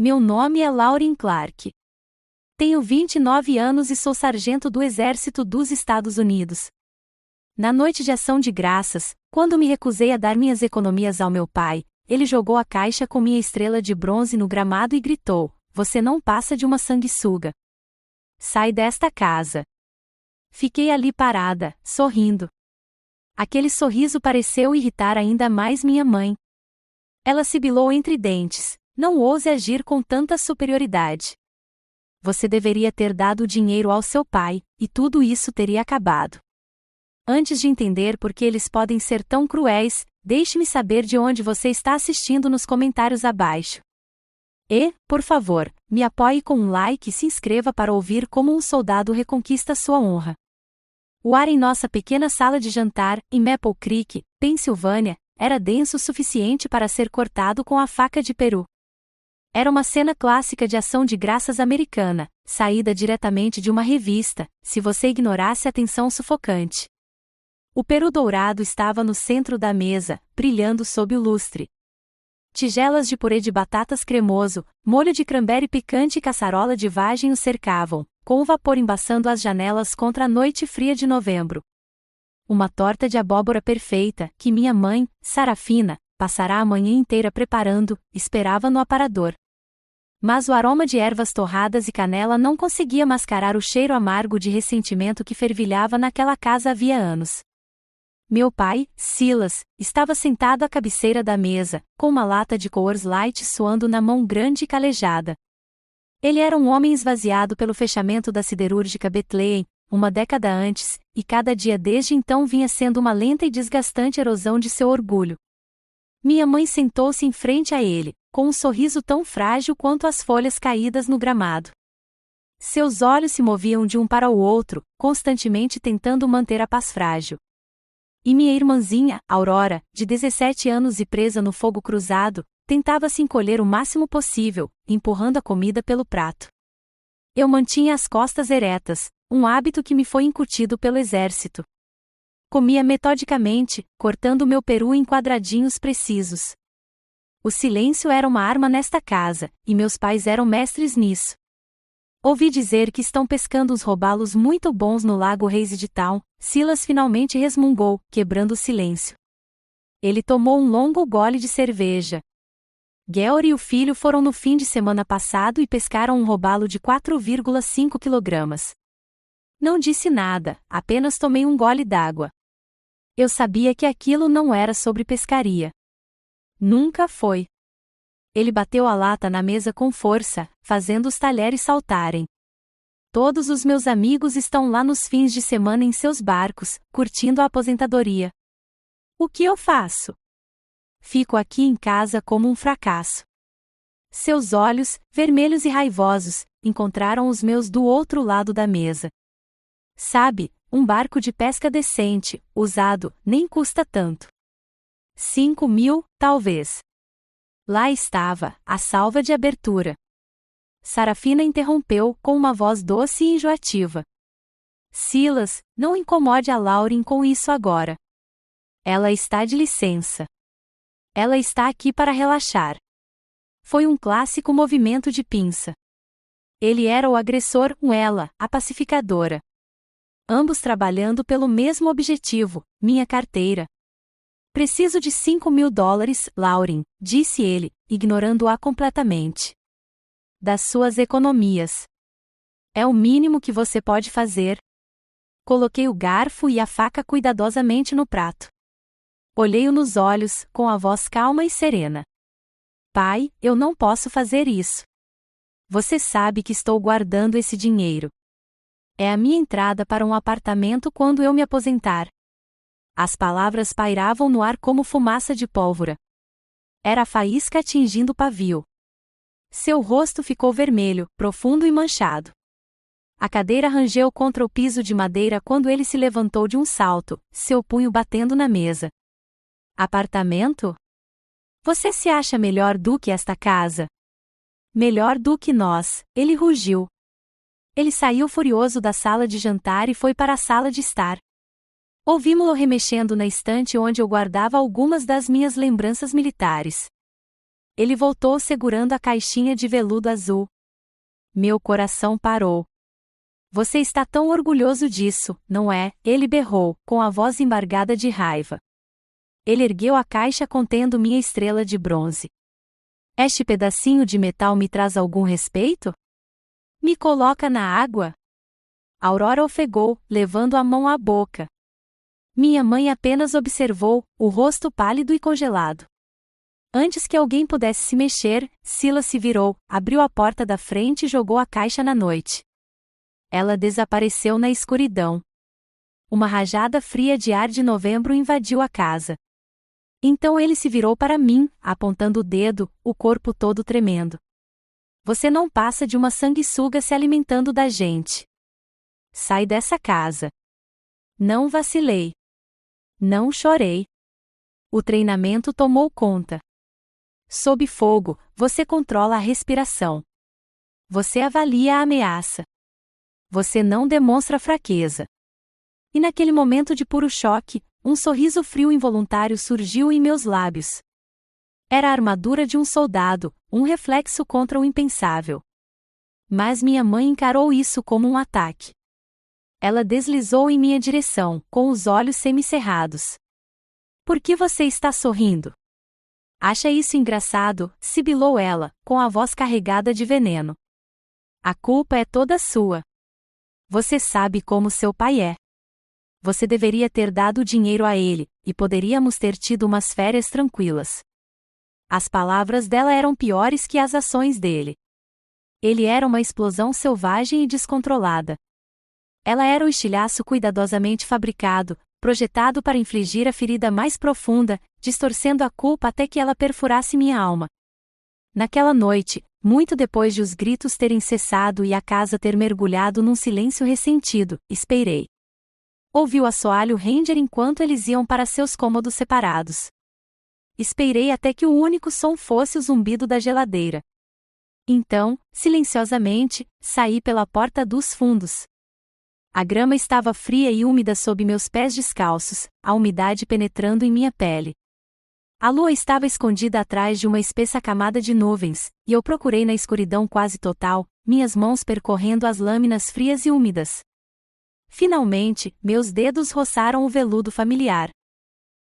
Meu nome é Lauren Clark. Tenho 29 anos e sou sargento do Exército dos Estados Unidos. Na noite de ação de graças, quando me recusei a dar minhas economias ao meu pai, ele jogou a caixa com minha estrela de bronze no gramado e gritou: "Você não passa de uma sanguessuga. Sai desta casa." Fiquei ali parada, sorrindo. Aquele sorriso pareceu irritar ainda mais minha mãe. Ela sibilou entre dentes: "Não ouse agir com tanta superioridade. Você deveria ter dado o dinheiro ao seu pai, e tudo isso teria acabado. Antes de entender por que eles podem ser tão cruéis, deixe-me saber de onde você está assistindo nos comentários abaixo. E, por favor, me apoie com um like e se inscreva para ouvir como um soldado reconquista sua honra." O ar em nossa pequena sala de jantar, em Maple Creek, Pensilvânia, era denso o suficiente para ser cortado com a faca de peru. Era uma cena clássica de ação de graças americana, saída diretamente de uma revista, se você ignorasse a tensão sufocante. O peru dourado estava no centro da mesa, brilhando sob o lustre. Tigelas de purê de batatas cremoso, molho de cranberry picante e caçarola de vagem o cercavam, com o vapor embaçando as janelas contra a noite fria de novembro. Uma torta de abóbora perfeita, que minha mãe, Sarafina, passará a manhã inteira preparando, esperava no aparador. Mas o aroma de ervas torradas e canela não conseguia mascarar o cheiro amargo de ressentimento que fervilhava naquela casa havia anos. Meu pai, Silas, estava sentado à cabeceira da mesa, com uma lata de Coors Light suando na mão grande e calejada. Ele era um homem esvaziado pelo fechamento da siderúrgica Bethlehem, uma década antes, e cada dia desde então vinha sendo uma lenta e desgastante erosão de seu orgulho. Minha mãe sentou-se em frente a ele, com um sorriso tão frágil quanto as folhas caídas no gramado. Seus olhos se moviam de um para o outro, constantemente tentando manter a paz frágil. E minha irmãzinha, Aurora, de 17 anos e presa no fogo cruzado, tentava se encolher o máximo possível, empurrando a comida pelo prato. Eu mantinha as costas eretas, um hábito que me foi incutido pelo exército. Comia metodicamente, cortando meu peru em quadradinhos precisos. O silêncio era uma arma nesta casa, e meus pais eram mestres nisso. Ouvi dizer que estão pescando uns robalos muito bons no lago Hazy Town. Silas finalmente resmungou, quebrando o silêncio. Ele tomou um longo gole de cerveja. Georg e o filho foram no fim de semana passado e pescaram um robalo de 4,5 kg. Não disse nada, apenas tomei um gole d'água. Eu sabia que aquilo não era sobre pescaria. Nunca foi. Ele bateu a lata na mesa com força, fazendo os talheres saltarem. Todos os meus amigos estão lá nos fins de semana em seus barcos, curtindo a aposentadoria. O que eu faço? Fico aqui em casa como um fracasso. Seus olhos, vermelhos e raivosos, encontraram os meus do outro lado da mesa. Sabe, um barco de pesca decente, usado, nem custa tanto. 5.000, talvez. Lá estava, a salva de abertura. Sarafina interrompeu, com uma voz doce e enjoativa. Silas, não incomode a Lauren com isso agora. Ela está de licença. Ela está aqui para relaxar. Foi um clássico movimento de pinça. Ele era o agressor, ela, a pacificadora. Ambos trabalhando pelo mesmo objetivo, minha carteira. Preciso de $5.000, Lauren, disse ele, ignorando-a completamente. Das suas economias. É o mínimo que você pode fazer. Coloquei o garfo e a faca cuidadosamente no prato. Olhei-o nos olhos, com a voz calma e serena. Pai, eu não posso fazer isso. Você sabe que estou guardando esse dinheiro. É a minha entrada para um apartamento quando eu me aposentar. As palavras pairavam no ar como fumaça de pólvora. Era a faísca atingindo o pavio. Seu rosto ficou vermelho, profundo e manchado. A cadeira rangeu contra o piso de madeira quando ele se levantou de um salto, seu punho batendo na mesa. Apartamento? Você se acha melhor do que esta casa? Melhor do que nós, ele rugiu. Ele saiu furioso da sala de jantar e foi para a sala de estar. Ouvimos-lo remexendo na estante onde eu guardava algumas das minhas lembranças militares. Ele voltou segurando a caixinha de veludo azul. Meu coração parou. Você está tão orgulhoso disso, não é? Ele berrou, com a voz embargada de raiva. Ele ergueu a caixa contendo minha estrela de bronze. Este pedacinho de metal me traz algum respeito? Me coloca na água? Aurora ofegou, levando a mão à boca. Minha mãe apenas observou, o rosto pálido e congelado. Antes que alguém pudesse se mexer, Silas se virou, abriu a porta da frente e jogou a caixa na noite. Ela desapareceu na escuridão. Uma rajada fria de ar de novembro invadiu a casa. Então ele se virou para mim, apontando o dedo, o corpo todo tremendo. Você não passa de uma sanguessuga se alimentando da gente. Sai dessa casa. Não vacilei. Não chorei. O treinamento tomou conta. Sob fogo, você controla a respiração. Você avalia a ameaça. Você não demonstra fraqueza. E naquele momento de puro choque, um sorriso frio involuntário surgiu em meus lábios. Era a armadura de um soldado, um reflexo contra o impensável. Mas minha mãe encarou isso como um ataque. Ela deslizou em minha direção, com os olhos semicerrados. Por que você está sorrindo? Acha isso engraçado? Sibilou ela, com a voz carregada de veneno. A culpa é toda sua. Você sabe como seu pai é. Você deveria ter dado dinheiro a ele, e poderíamos ter tido umas férias tranquilas. As palavras dela eram piores que as ações dele. Ele era uma explosão selvagem e descontrolada. Ela era o estilhaço cuidadosamente fabricado, projetado para infligir a ferida mais profunda, distorcendo a culpa até que ela perfurasse minha alma. Naquela noite, muito depois de os gritos terem cessado e a casa ter mergulhado num silêncio ressentido, esperei. Ouvi o assoalho ranger enquanto eles iam para seus cômodos separados. Esperei até que o único som fosse o zumbido da geladeira. Então, silenciosamente, saí pela porta dos fundos. A grama estava fria e úmida sob meus pés descalços, a umidade penetrando em minha pele. A lua estava escondida atrás de uma espessa camada de nuvens, e eu procurei na escuridão quase total, minhas mãos percorrendo as lâminas frias e úmidas. Finalmente, meus dedos roçaram o veludo familiar.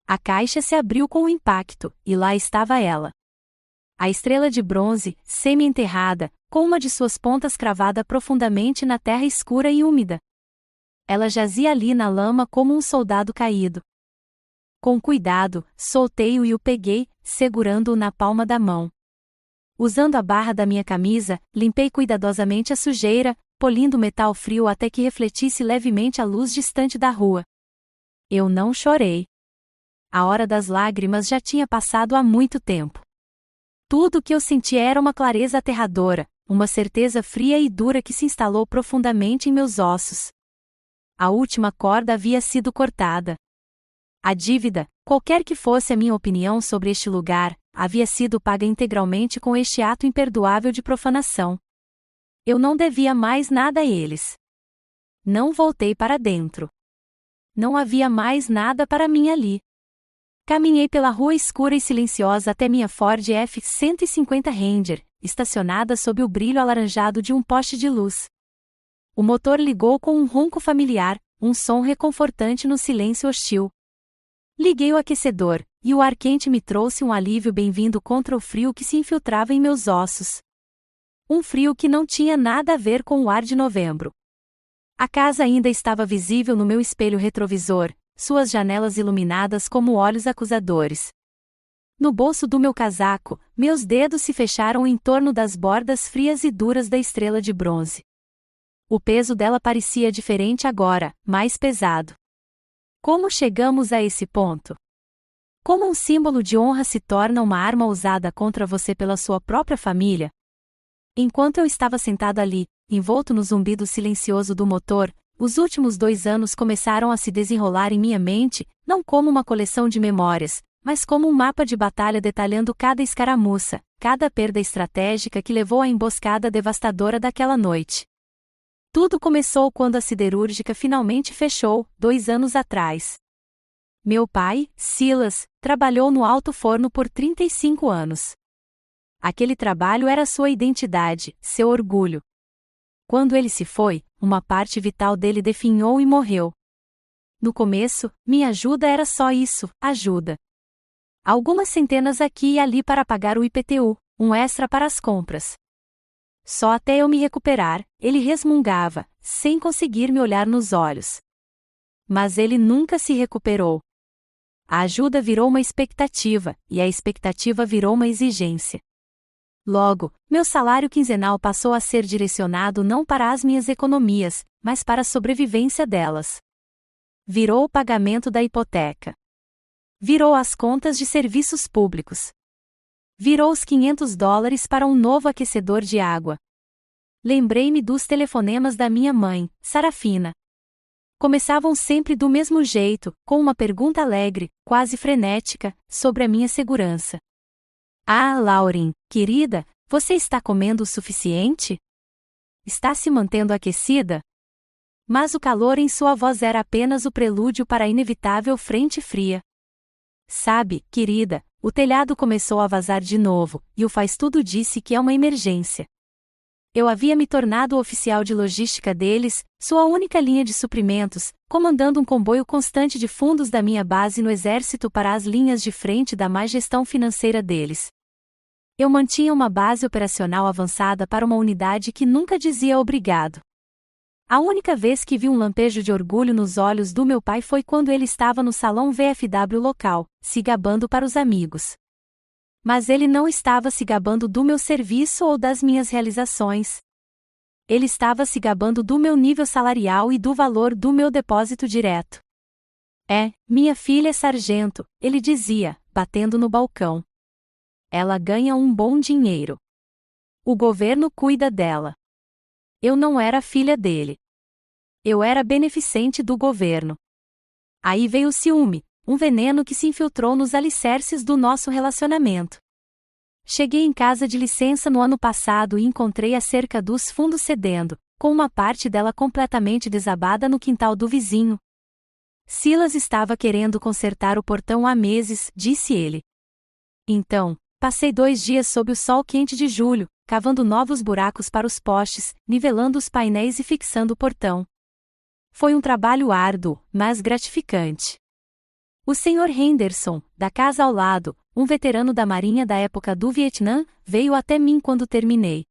A caixa se abriu com um impacto, e lá estava ela. A estrela de bronze, semi-enterrada, com uma de suas pontas cravada profundamente na terra escura e úmida. Ela jazia ali na lama como um soldado caído. Com cuidado, soltei-o e o peguei, segurando-o na palma da mão. Usando a barra da minha camisa, limpei cuidadosamente a sujeira, polindo o metal frio até que refletisse levemente a luz distante da rua. Eu não chorei. A hora das lágrimas já tinha passado há muito tempo. Tudo o que eu sentia era uma clareza aterradora, uma certeza fria e dura que se instalou profundamente em meus ossos. A última corda havia sido cortada. A dívida, qualquer que fosse a minha opinião sobre este lugar, havia sido paga integralmente com este ato imperdoável de profanação. Eu não devia mais nada a eles. Não voltei para dentro. Não havia mais nada para mim ali. Caminhei pela rua escura e silenciosa até minha Ford F-150 Ranger, estacionada sob o brilho alaranjado de um poste de luz. O motor ligou com um ronco familiar, um som reconfortante no silêncio hostil. Liguei o aquecedor, e o ar quente me trouxe um alívio bem-vindo contra o frio que se infiltrava em meus ossos. Um frio que não tinha nada a ver com o ar de novembro. A casa ainda estava visível no meu espelho retrovisor, suas janelas iluminadas como olhos acusadores. No bolso do meu casaco, meus dedos se fecharam em torno das bordas frias e duras da estrela de bronze. O peso dela parecia diferente agora, mais pesado. Como chegamos a esse ponto? Como um símbolo de honra se torna uma arma usada contra você pela sua própria família? Enquanto eu estava sentado ali, envolto no zumbido silencioso do motor, os últimos 2 anos começaram a se desenrolar em minha mente, não como uma coleção de memórias, mas como um mapa de batalha detalhando cada escaramuça, cada perda estratégica que levou à emboscada devastadora daquela noite. Tudo começou quando a siderúrgica finalmente fechou, 2 anos atrás. Meu pai, Silas, trabalhou no alto forno por 35 anos. Aquele trabalho era sua identidade, seu orgulho. Quando ele se foi, uma parte vital dele definhou e morreu. No começo, minha ajuda era só isso, ajuda. Algumas centenas aqui e ali para pagar o IPTU, um extra para as compras. Só até eu me recuperar, ele resmungava, sem conseguir me olhar nos olhos. Mas ele nunca se recuperou. A ajuda virou uma expectativa, e a expectativa virou uma exigência. Logo, meu salário quinzenal passou a ser direcionado não para as minhas economias, mas para a sobrevivência delas. Virou o pagamento da hipoteca. Virou as contas de serviços públicos. Virou os $500 para um novo aquecedor de água. Lembrei-me dos telefonemas da minha mãe, Sarafina. Começavam sempre do mesmo jeito, com uma pergunta alegre, quase frenética, sobre a minha segurança. Ah, Lauren, querida, você está comendo o suficiente? Está se mantendo aquecida? Mas o calor em sua voz era apenas o prelúdio para a inevitável frente fria. Sabe, querida, o telhado começou a vazar de novo, e o faz-tudo disse que é uma emergência. Eu havia me tornado o oficial de logística deles, sua única linha de suprimentos, comandando um comboio constante de fundos da minha base no exército para as linhas de frente da má gestão financeira deles. Eu mantinha uma base operacional avançada para uma unidade que nunca dizia obrigado. A única vez que vi um lampejo de orgulho nos olhos do meu pai foi quando ele estava no salão VFW local, se gabando para os amigos. Mas ele não estava se gabando do meu serviço ou das minhas realizações. Ele estava se gabando do meu nível salarial e do valor do meu depósito direto. Minha filha é sargento, ele dizia, batendo no balcão. Ela ganha um bom dinheiro. O governo cuida dela. Eu não era filha dele. Eu era beneficente do governo. Aí veio o ciúme, um veneno que se infiltrou nos alicerces do nosso relacionamento. Cheguei em casa de licença no ano passado e encontrei a cerca dos fundos cedendo, com uma parte dela completamente desabada no quintal do vizinho. Silas estava querendo consertar o portão há meses, disse ele. Então, passei 2 dias sob o sol quente de julho, cavando novos buracos para os postes, nivelando os painéis e fixando o portão. Foi um trabalho árduo, mas gratificante. O Sr. Henderson, da casa ao lado, um veterano da marinha da época do Vietnã, veio até mim quando terminei.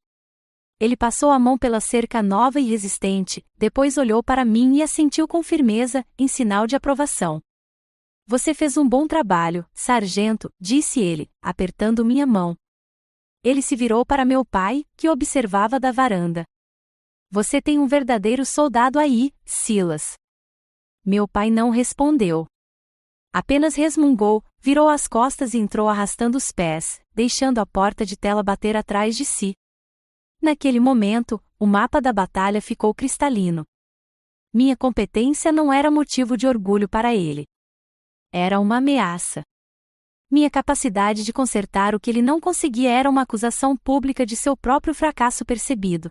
Ele passou a mão pela cerca nova e resistente, depois olhou para mim e assentiu com firmeza, em sinal de aprovação. Você fez um bom trabalho, sargento, disse ele, apertando minha mão. Ele se virou para meu pai, que observava da varanda. Você tem um verdadeiro soldado aí, Silas. Meu pai não respondeu. Apenas resmungou, virou as costas e entrou arrastando os pés, deixando a porta de tela bater atrás de si. Naquele momento, o mapa da batalha ficou cristalino. Minha competência não era motivo de orgulho para ele. Era uma ameaça. Minha capacidade de consertar o que ele não conseguia era uma acusação pública de seu próprio fracasso percebido.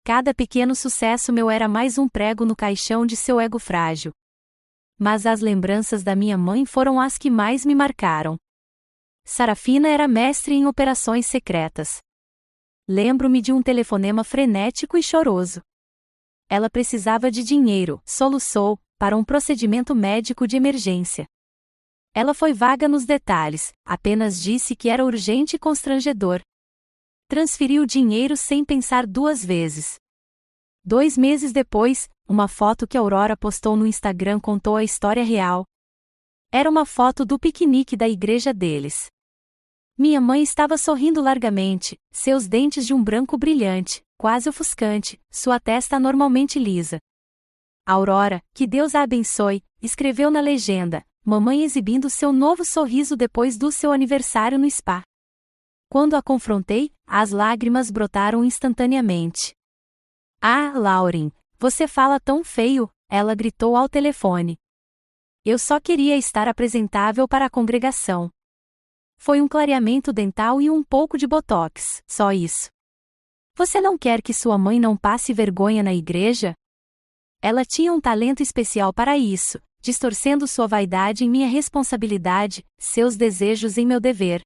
Cada pequeno sucesso meu era mais um prego no caixão de seu ego frágil. Mas as lembranças da minha mãe foram as que mais me marcaram. Sarafina era mestre em operações secretas. Lembro-me de um telefonema frenético e choroso. Ela precisava de dinheiro, soluçou, para um procedimento médico de emergência. Ela foi vaga nos detalhes, apenas disse que era urgente e constrangedor. Transferiu o dinheiro sem pensar 2 vezes. 2 meses depois, uma foto que Aurora postou no Instagram contou a história real. Era uma foto do piquenique da igreja deles. Minha mãe estava sorrindo largamente, seus dentes de um branco brilhante, quase ofuscante, sua testa anormalmente lisa. Aurora, que Deus a abençoe, escreveu na legenda, mamãe exibindo seu novo sorriso depois do seu aniversário no spa. Quando a confrontei, as lágrimas brotaram instantaneamente. Ah, Lauren, você fala tão feio, ela gritou ao telefone. Eu só queria estar apresentável para a congregação. Foi um clareamento dental e um pouco de botox, só isso. Você não quer que sua mãe não passe vergonha na igreja? Ela tinha um talento especial para isso, distorcendo sua vaidade em minha responsabilidade, seus desejos em meu dever.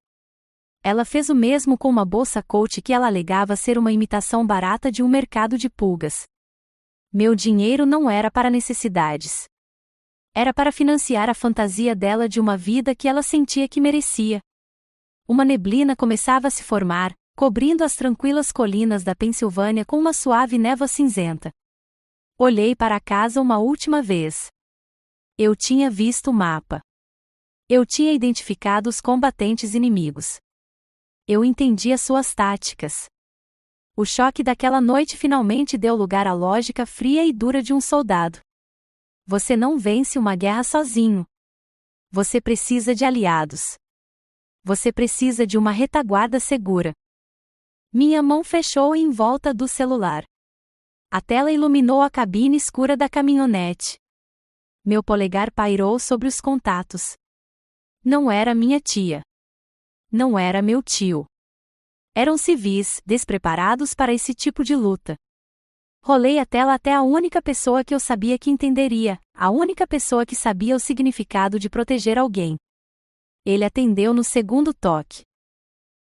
Ela fez o mesmo com uma bolsa Coach que ela alegava ser uma imitação barata de um mercado de pulgas. Meu dinheiro não era para necessidades. Era para financiar a fantasia dela de uma vida que ela sentia que merecia. Uma neblina começava a se formar, cobrindo as tranquilas colinas da Pensilvânia com uma suave névoa cinzenta. Olhei para a casa uma última vez. Eu tinha visto o mapa. Eu tinha identificado os combatentes inimigos. Eu entendia suas táticas. O choque daquela noite finalmente deu lugar à lógica fria e dura de um soldado. Você não vence uma guerra sozinho. Você precisa de aliados. Você precisa de uma retaguarda segura. Minha mão fechou em volta do celular. A tela iluminou a cabine escura da caminhonete. Meu polegar pairou sobre os contatos. Não era minha tia. Não era meu tio. Eram civis, despreparados para esse tipo de luta. Rolei a tela até a única pessoa que eu sabia que entenderia, a única pessoa que sabia o significado de proteger alguém. Ele atendeu no segundo toque.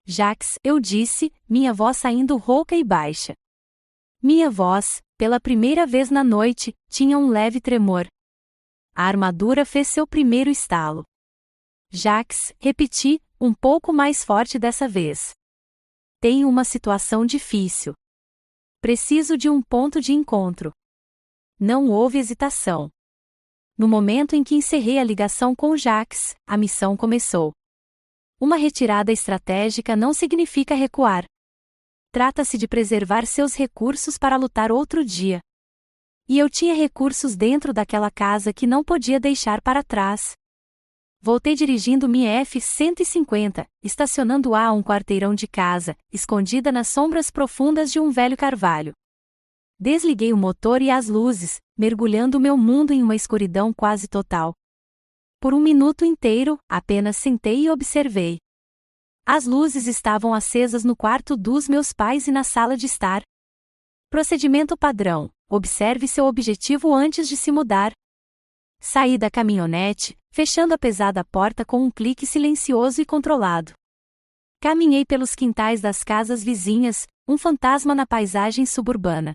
Jax, eu disse, minha voz saindo rouca e baixa. Minha voz, pela primeira vez na noite, tinha um leve tremor. A armadura fez seu primeiro estalo. Jax, repeti, um pouco mais forte dessa vez. Tenho uma situação difícil. Preciso de um ponto de encontro. Não houve hesitação. No momento em que encerrei a ligação com Jax, a missão começou. Uma retirada estratégica não significa recuar. Trata-se de preservar seus recursos para lutar outro dia. E eu tinha recursos dentro daquela casa que não podia deixar para trás. Voltei dirigindo minha F-150, estacionando-a a um quarteirão de casa, escondida nas sombras profundas de um velho carvalho. Desliguei o motor e as luzes, mergulhando meu mundo em uma escuridão quase total. Por um minuto inteiro, apenas sentei e observei. As luzes estavam acesas no quarto dos meus pais e na sala de estar. Procedimento padrão: observe seu objetivo antes de se mudar. Saí da caminhonete, fechando a pesada porta com um clique silencioso e controlado. Caminhei pelos quintais das casas vizinhas, um fantasma na paisagem suburbana.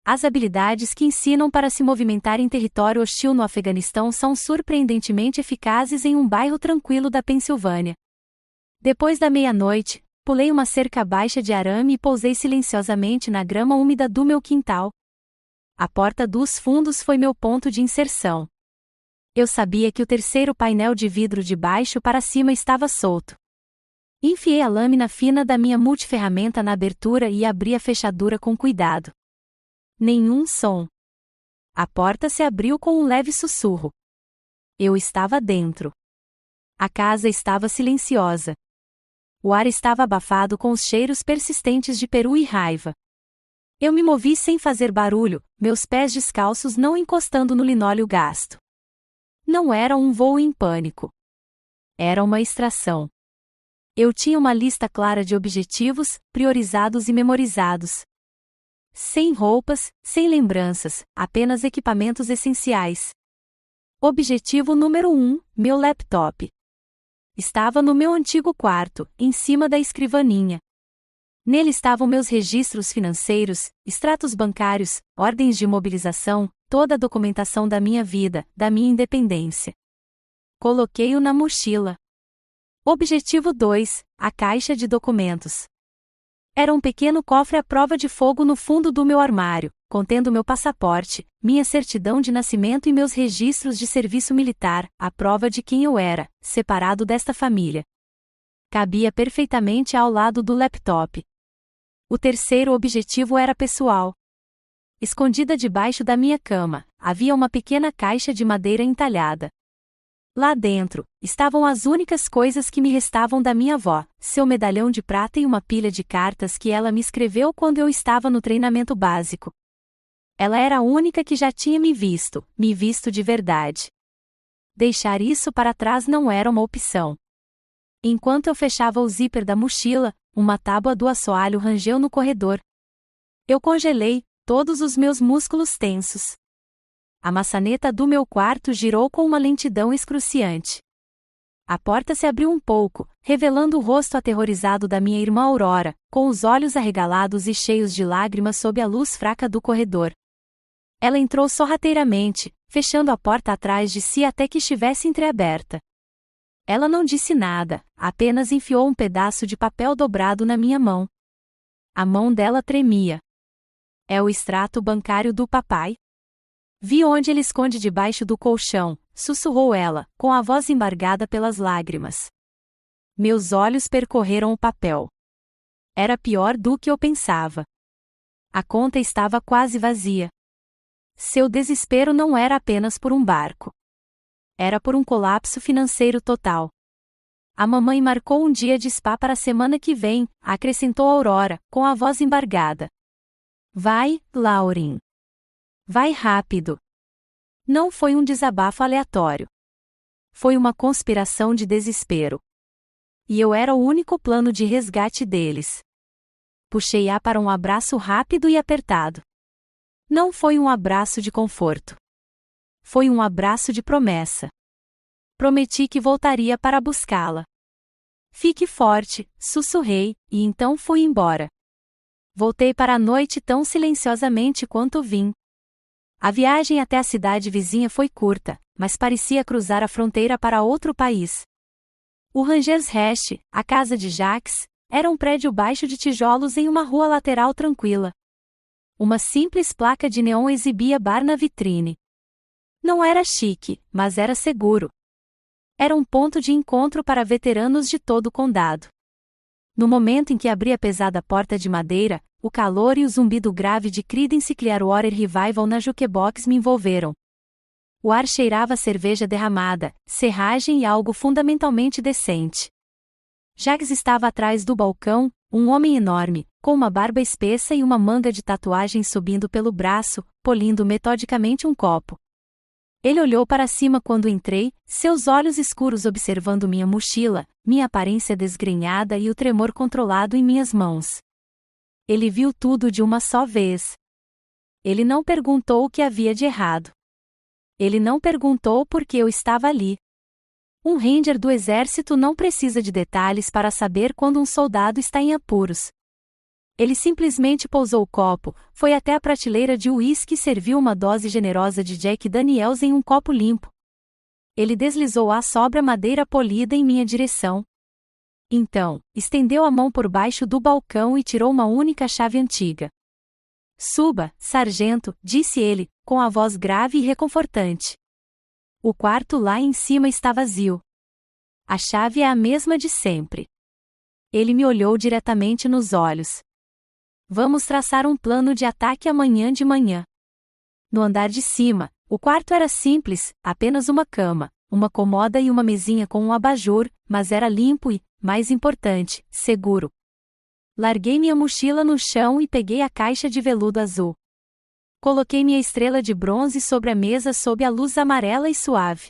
As habilidades que ensinam para se movimentar em território hostil no Afeganistão são surpreendentemente eficazes em um bairro tranquilo da Pensilvânia. Depois da meia-noite, pulei uma cerca baixa de arame e pousei silenciosamente na grama úmida do meu quintal. A porta dos fundos foi meu ponto de inserção. Eu sabia que o terceiro painel de vidro de baixo para cima estava solto. Enfiei a lâmina fina da minha multiferramenta na abertura e abri a fechadura com cuidado. Nenhum som. A porta se abriu com um leve sussurro. Eu estava dentro. A casa estava silenciosa. O ar estava abafado com os cheiros persistentes de peru e raiva. Eu me movi sem fazer barulho, meus pés descalços não encostando no linóleo gasto. Não era um voo em pânico. Era uma extração. Eu tinha uma lista clara de objetivos, priorizados e memorizados. Sem roupas, sem lembranças, apenas equipamentos essenciais. Objetivo número 1, meu laptop. Estava no meu antigo quarto, em cima da escrivaninha. Nele estavam meus registros financeiros, extratos bancários, ordens de mobilização, toda a documentação da minha vida, da minha independência. Coloquei-o na mochila. Objetivo 2, a caixa de documentos. Era um pequeno cofre à prova de fogo no fundo do meu armário, contendo meu passaporte, minha certidão de nascimento e meus registros de serviço militar, a prova de quem eu era, separado desta família. Cabia perfeitamente ao lado do laptop. O terceiro objetivo era pessoal. Escondida debaixo da minha cama, havia uma pequena caixa de madeira entalhada. Lá dentro, estavam as únicas coisas que me restavam da minha avó, seu medalhão de prata e uma pilha de cartas que ela me escreveu quando eu estava no treinamento básico. Ela era a única que já tinha me visto de verdade. Deixar isso para trás não era uma opção. Enquanto eu fechava o zíper da mochila, uma tábua do assoalho rangeu no corredor. Eu congelei, todos os meus músculos tensos. A maçaneta do meu quarto girou com uma lentidão excruciante. A porta se abriu um pouco, revelando o rosto aterrorizado da minha irmã Aurora, com os olhos arregalados e cheios de lágrimas sob a luz fraca do corredor. Ela entrou sorrateiramente, fechando a porta atrás de si até que estivesse entreaberta. Ela não disse nada, apenas enfiou um pedaço de papel dobrado na minha mão. A mão dela tremia. É o extrato bancário do papai? Vi onde ele esconde debaixo do colchão, sussurrou ela, com a voz embargada pelas lágrimas. Meus olhos percorreram o papel. Era pior do que eu pensava. A conta estava quase vazia. Seu desespero não era apenas por um barco. Era por um colapso financeiro total. A mamãe marcou um dia de spa para a semana que vem, acrescentou Aurora, com a voz embargada. Vai, Lauren. Vai rápido. Não foi um desabafo aleatório. Foi uma conspiração de desespero. E eu era o único plano de resgate deles. Puxei-a para um abraço rápido e apertado. Não foi um abraço de conforto. Foi um abraço de promessa. Prometi que voltaria para buscá-la. Fique forte, sussurrei, e então fui embora. Voltei para a noite tão silenciosamente quanto vim. A viagem até a cidade vizinha foi curta, mas parecia cruzar a fronteira para outro país. O Rangers Rest, a casa de Jacques, era um prédio baixo de tijolos em uma rua lateral tranquila. Uma simples placa de neon exibia bar na vitrine. Não era chique, mas era seguro. Era um ponto de encontro para veteranos de todo o condado. No momento em que abri a pesada porta de madeira, o calor e o zumbido grave de Creedence Clearwater Revival na jukebox me envolveram. O ar cheirava a cerveja derramada, serragem e algo fundamentalmente decente. Jacques estava atrás do balcão, um homem enorme, com uma barba espessa e uma manga de tatuagem subindo pelo braço, polindo metodicamente um copo. Ele olhou para cima quando entrei, seus olhos escuros observando minha mochila, minha aparência desgrenhada e o tremor controlado em minhas mãos. Ele viu tudo de uma só vez. Ele não perguntou o que havia de errado. Ele não perguntou por que eu estava ali. Um ranger do exército não precisa de detalhes para saber quando um soldado está em apuros. Ele simplesmente pousou o copo, foi até a prateleira de uísque e serviu uma dose generosa de Jack Daniels em um copo limpo. Ele deslizou a sobra madeira polida em minha direção. Então, estendeu a mão por baixo do balcão e tirou uma única chave antiga. Suba, sargento, disse ele, com a voz grave e reconfortante. O quarto lá em cima está vazio. A chave é a mesma de sempre. Ele me olhou diretamente nos olhos. Vamos traçar um plano de ataque amanhã de manhã. No andar de cima, o quarto era simples, apenas uma cama, uma comoda e uma mesinha com um abajur, mas era limpo e, mais importante, seguro. Larguei minha mochila no chão e peguei a caixa de veludo azul. Coloquei minha estrela de bronze sobre a mesa sob a luz amarela e suave.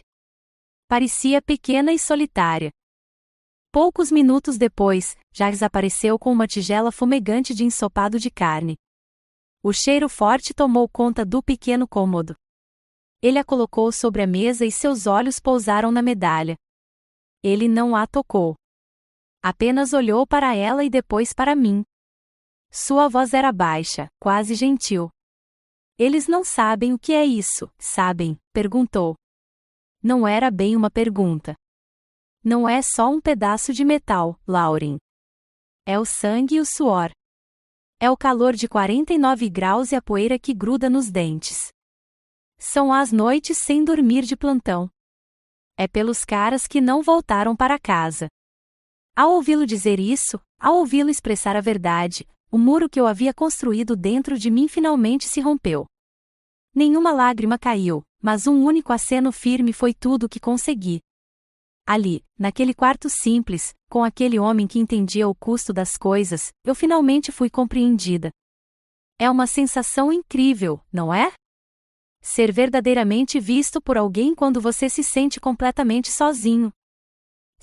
Parecia pequena e solitária. Poucos minutos depois, Jacques apareceu com uma tigela fumegante de ensopado de carne. O cheiro forte tomou conta do pequeno cômodo. Ele a colocou sobre a mesa e seus olhos pousaram na medalha. Ele não a tocou. Apenas olhou para ela e depois para mim. Sua voz era baixa, quase gentil. Eles não sabem o que é isso, sabem? Perguntou. Não era bem uma pergunta. Não é só um pedaço de metal, Lauren. É o sangue e o suor. É o calor de 49 graus e a poeira que gruda nos dentes. São as noites sem dormir de plantão. É pelos caras que não voltaram para casa. Ao ouvi-lo dizer isso, ao ouvi-lo expressar a verdade, o muro que eu havia construído dentro de mim finalmente se rompeu. Nenhuma lágrima caiu, mas um único aceno firme foi tudo o que consegui. Ali, naquele quarto simples, com aquele homem que entendia o custo das coisas, eu finalmente fui compreendida. É uma sensação incrível, não é? Ser verdadeiramente visto por alguém quando você se sente completamente sozinho.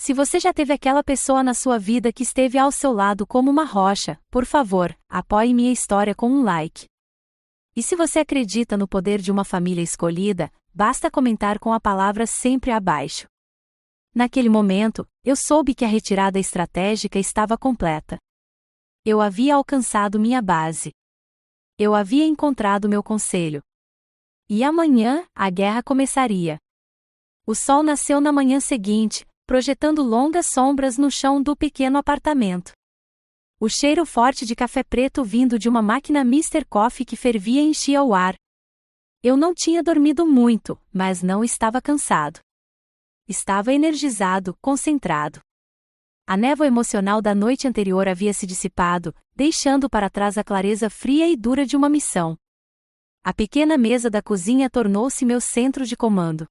Se você já teve aquela pessoa na sua vida que esteve ao seu lado como uma rocha, por favor, apoie minha história com um like. E se você acredita no poder de uma família escolhida, basta comentar com a palavra sempre abaixo. naquele momento, eu soube que a retirada estratégica estava completa. Eu havia alcançado minha base. Eu havia encontrado meu conselho. E amanhã, a guerra começaria. O sol nasceu na manhã seguinte, projetando longas sombras no chão do pequeno apartamento. O cheiro forte de café preto vindo de uma máquina Mr. Coffee que fervia enchia o ar. Eu não tinha dormido muito, mas não estava cansado. Estava energizado, concentrado. A névoa emocional da noite anterior havia se dissipado, deixando para trás a clareza fria e dura de uma missão. A pequena mesa da cozinha tornou-se meu centro de comando.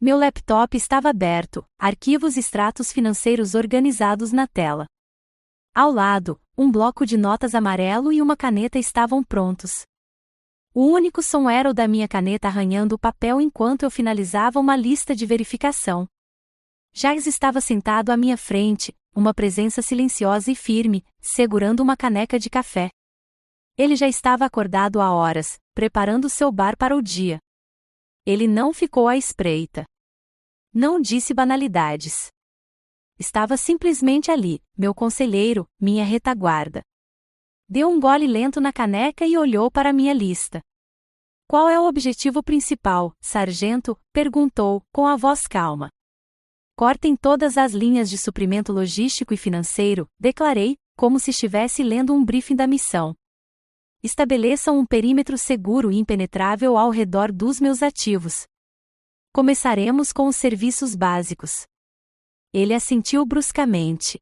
Meu laptop estava aberto, arquivos e extratos financeiros organizados na tela. Ao lado, um bloco de notas amarelo e uma caneta estavam prontos. O único som era o da minha caneta arranhando o papel enquanto eu finalizava uma lista de verificação. Jax estava sentado à minha frente, uma presença silenciosa e firme, segurando uma caneca de café. Ele já estava acordado há horas, preparando seu bar para o dia. Ele não ficou à espreita. Não disse banalidades. Estava simplesmente ali, meu conselheiro, minha retaguarda. Deu um gole lento na caneca e olhou para minha lista. Qual é o objetivo principal, sargento? Perguntou, com a voz calma. Cortem todas as linhas de suprimento logístico e financeiro, declarei, como se estivesse lendo um briefing da missão. Estabeleçam um perímetro seguro e impenetrável ao redor dos meus ativos. Começaremos com os serviços básicos. Ele assentiu bruscamente.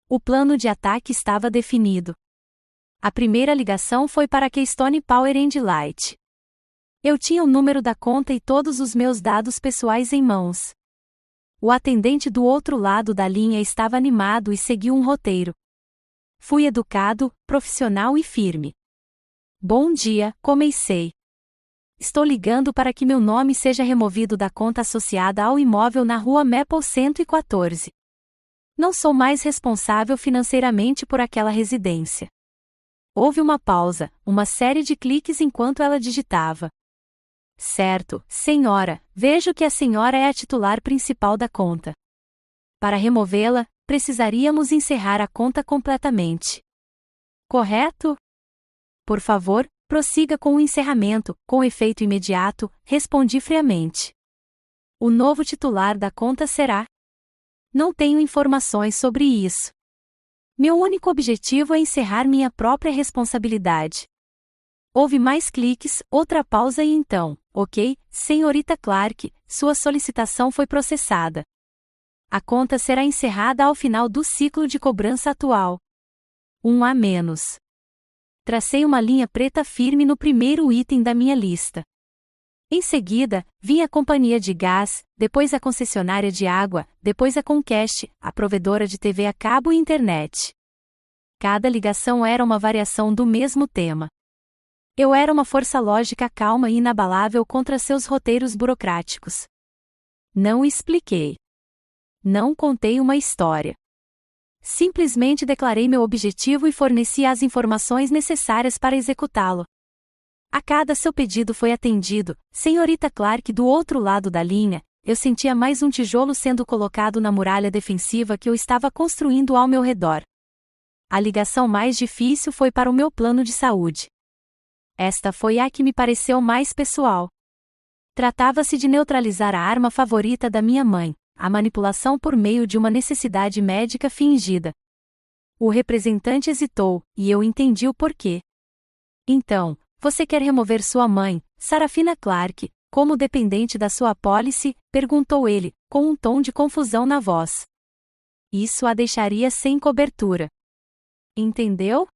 O plano de ataque estava definido. A primeira ligação foi para a Keystone Power and Light. Eu tinha o número da conta e todos os meus dados pessoais em mãos. O atendente do outro lado da linha estava animado e seguiu um roteiro. Fui educado, profissional e firme. Bom dia, comecei. Estou ligando para que meu nome seja removido da conta associada ao imóvel na rua Maple 114. Não sou mais responsável financeiramente por aquela residência. Houve uma pausa, uma série de cliques enquanto ela digitava. Certo, senhora, vejo que a senhora é a titular principal da conta. Para removê-la, precisaríamos encerrar a conta completamente. Correto? Por favor, prossiga com o encerramento, com efeito imediato, respondi friamente. O novo titular da conta será? Não tenho informações sobre isso. Meu único objetivo é encerrar minha própria responsabilidade. Houve mais cliques, outra pausa e então, ok, senhorita Clark, sua solicitação foi processada. A conta será encerrada ao final do ciclo de cobrança atual. 1 a menos. Tracei uma linha preta firme no primeiro item da minha lista. Em seguida, vinha a companhia de gás, depois a concessionária de água, depois a Comcast, a provedora de TV a cabo e internet. Cada ligação era uma variação do mesmo tema. Eu era uma força lógica calma e inabalável contra seus roteiros burocráticos. Não expliquei. Não contei uma história. Simplesmente declarei meu objetivo e forneci as informações necessárias para executá-lo. A cada seu pedido foi atendido, senhorita Clark do outro lado da linha, eu sentia mais um tijolo sendo colocado na muralha defensiva que eu estava construindo ao meu redor. A ligação mais difícil foi para o meu plano de saúde. Esta foi a que me pareceu mais pessoal. Tratava-se de neutralizar a arma favorita da minha mãe, a manipulação por meio de uma necessidade médica fingida. O representante hesitou, e eu entendi o porquê. Então, você quer remover sua mãe, Sarafina Clark, como dependente da sua apólice? Perguntou ele, com um tom de confusão na voz. Isso a deixaria sem cobertura. Entendeu?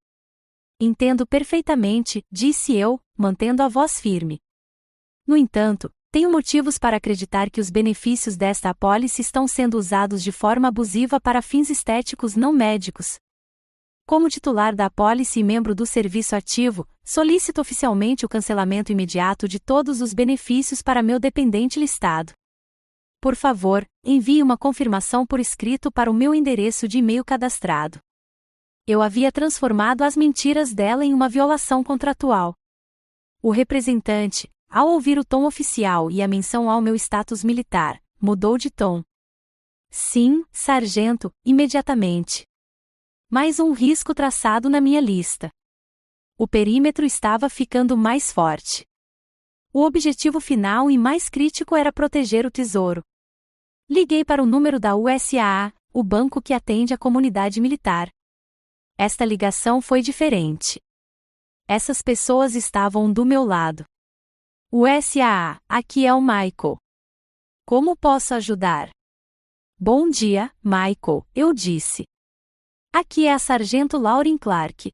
Entendo perfeitamente, disse eu, mantendo a voz firme. No entanto, tenho motivos para acreditar que os benefícios desta apólice estão sendo usados de forma abusiva para fins estéticos não médicos. Como titular da apólice e membro do serviço ativo, solicito oficialmente o cancelamento imediato de todos os benefícios para meu dependente listado. Por favor, envie uma confirmação por escrito para o meu endereço de e-mail cadastrado. Eu havia transformado as mentiras dela em uma violação contratual. O representante, ao ouvir o tom oficial e a menção ao meu status militar, mudou de tom. Sim, sargento, imediatamente. Mais um risco traçado na minha lista. O perímetro estava ficando mais forte. O objetivo final e mais crítico era proteger o tesouro. Liguei para o número da USAA, o banco que atende a comunidade militar. Esta ligação foi diferente. Essas pessoas estavam do meu lado. USAA, aqui é o Michael. Como posso ajudar? Bom dia, Michael, eu disse. Aqui é a Sargento Lauren Clark.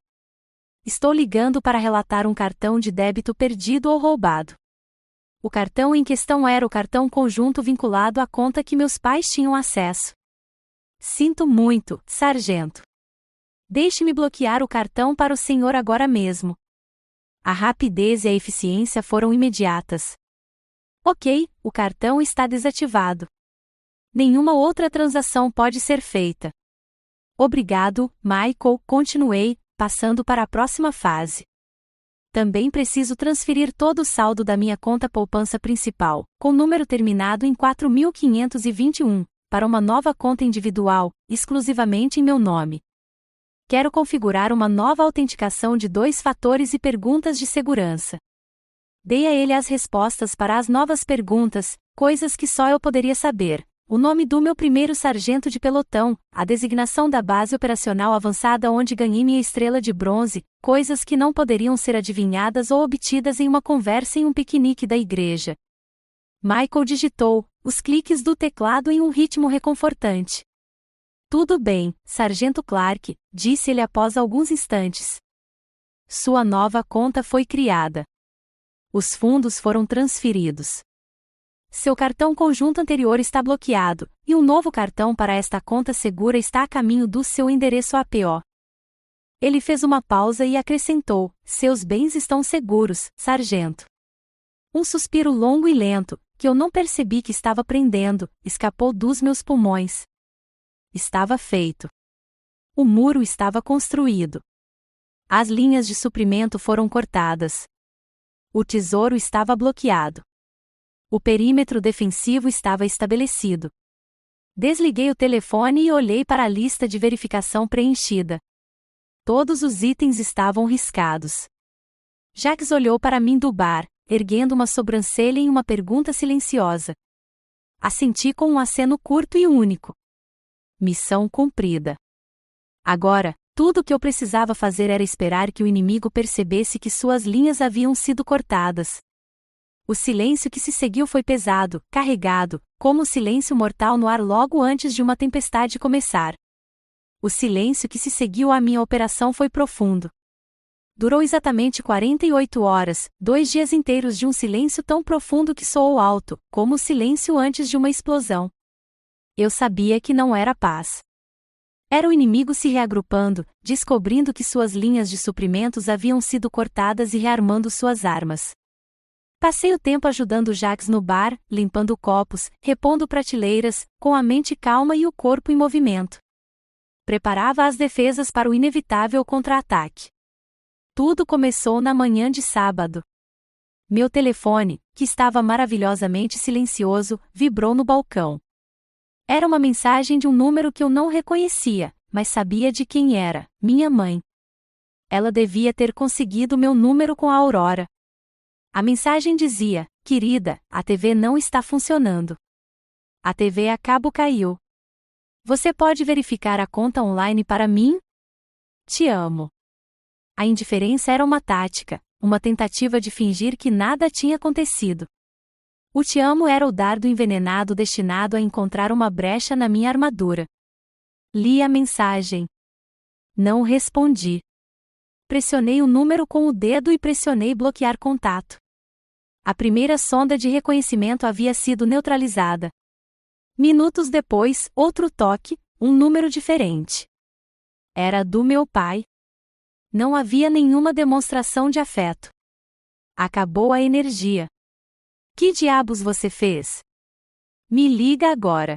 Estou ligando para relatar um cartão de débito perdido ou roubado. O cartão em questão era o cartão conjunto vinculado à conta que meus pais tinham acesso. Sinto muito, sargento. Deixe-me bloquear o cartão para o senhor agora mesmo. A rapidez e a eficiência foram imediatas. Ok, o cartão está desativado. Nenhuma outra transação pode ser feita. Obrigado, Michael, continuei, passando para a próxima fase. Também preciso transferir todo o saldo da minha conta poupança principal, com número terminado em 4521, para uma nova conta individual, exclusivamente em meu nome. Quero configurar uma nova autenticação de 2 fatores e perguntas de segurança. Dei a ele as respostas para as novas perguntas, coisas que só eu poderia saber. O nome do meu primeiro sargento de pelotão, a designação da base operacional avançada onde ganhei minha estrela de bronze, coisas que não poderiam ser adivinhadas ou obtidas em uma conversa em um piquenique da igreja. Michael digitou, os cliques do teclado em um ritmo reconfortante. Tudo bem, Sargento Clark, disse ele após alguns instantes. Sua nova conta foi criada. Os fundos foram transferidos. Seu cartão conjunto anterior está bloqueado, e um novo cartão para esta conta segura está a caminho do seu endereço APO. Ele fez uma pausa e acrescentou, seus bens estão seguros, sargento. Um suspiro longo e lento, que eu não percebi que estava prendendo, escapou dos meus pulmões. Estava feito. O muro estava construído. As linhas de suprimento foram cortadas. O tesouro estava bloqueado. O perímetro defensivo estava estabelecido. Desliguei o telefone e olhei para a lista de verificação preenchida. Todos os itens estavam riscados. Jax olhou para mim do bar, erguendo uma sobrancelha em uma pergunta silenciosa. Assenti com um aceno curto e único. Missão cumprida. Agora, tudo o que eu precisava fazer era esperar que o inimigo percebesse que suas linhas haviam sido cortadas. O silêncio que se seguiu foi pesado, carregado, como o silêncio mortal no ar logo antes de uma tempestade começar. O silêncio que se seguiu à minha operação foi profundo. Durou exatamente 48 horas, 2 dias inteiros de um silêncio tão profundo que soou alto, como o silêncio antes de uma explosão. Eu sabia que não era paz. Era o inimigo se reagrupando, descobrindo que suas linhas de suprimentos haviam sido cortadas e rearmando suas armas. Passei o tempo ajudando Jax no bar, limpando copos, repondo prateleiras, com a mente calma e o corpo em movimento. Preparava as defesas para o inevitável contra-ataque. Tudo começou na manhã de sábado. Meu telefone, que estava maravilhosamente silencioso, vibrou no balcão. Era uma mensagem de um número que eu não reconhecia, mas sabia de quem era, minha mãe. Ela devia ter conseguido meu número com a Aurora. A mensagem dizia, querida, a TV não está funcionando. A TV a cabo caiu. Você pode verificar a conta online para mim? Te amo. A indiferença era uma tática, uma tentativa de fingir que nada tinha acontecido. O te amo era o dardo envenenado destinado a encontrar uma brecha na minha armadura. Li a mensagem. Não respondi. Pressionei o número com o dedo e pressionei bloquear contato. A primeira sonda de reconhecimento havia sido neutralizada. Minutos depois, outro toque, um número diferente. Era do meu pai. Não havia nenhuma demonstração de afeto. Acabou a energia. Que diabos você fez? Me liga agora.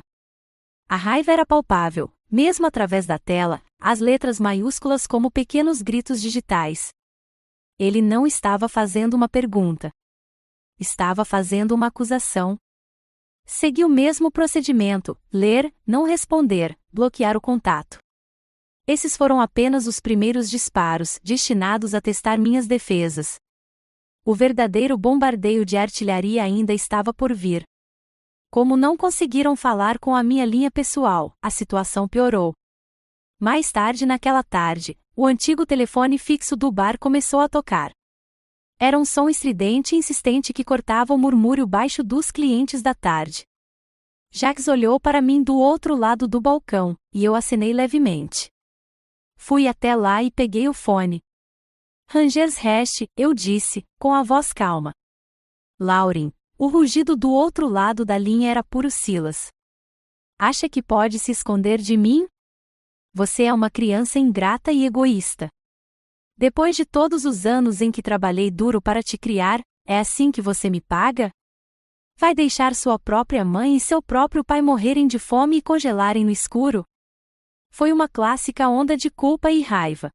A raiva era palpável, mesmo através da tela, as letras maiúsculas como pequenos gritos digitais. Ele não estava fazendo uma pergunta. Estava fazendo uma acusação. Segui o mesmo procedimento: ler, não responder, bloquear o contato. Esses foram apenas os primeiros disparos, destinados a testar minhas defesas. O verdadeiro bombardeio de artilharia ainda estava por vir. Como não conseguiram falar com a minha linha pessoal, a situação piorou. Mais tarde naquela tarde, o antigo telefone fixo do bar começou a tocar. Era um som estridente e insistente que cortava o murmúrio baixo dos clientes da tarde. Jacques olhou para mim do outro lado do balcão, e eu acenei levemente. Fui até lá e peguei o fone. Rangers Hash, eu disse, com a voz calma. Lauren, o rugido do outro lado da linha era puro Silas. Acha que pode se esconder de mim? Você é uma criança ingrata e egoísta. Depois de todos os anos em que trabalhei duro para te criar, é assim que você me paga? Vai deixar sua própria mãe e seu próprio pai morrerem de fome e congelarem no escuro? Foi uma clássica onda de culpa e raiva.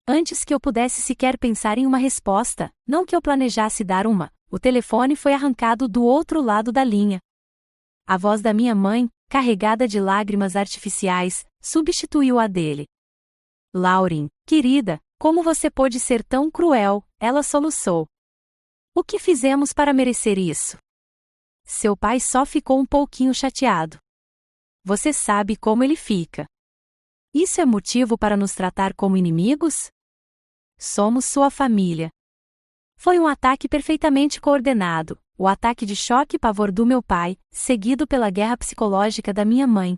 Antes que eu pudesse sequer pensar em uma resposta, não que eu planejasse dar uma, o telefone foi arrancado do outro lado da linha. A voz da minha mãe, carregada de lágrimas artificiais, substituiu a dele. Lauren, querida, como você pôde ser tão cruel? Ela soluçou. O que fizemos para merecer isso? Seu pai só ficou um pouquinho chateado. Você sabe como ele fica. Isso é motivo para nos tratar como inimigos? Somos sua família. Foi um ataque perfeitamente coordenado, o ataque de choque e pavor do meu pai, seguido pela guerra psicológica da minha mãe.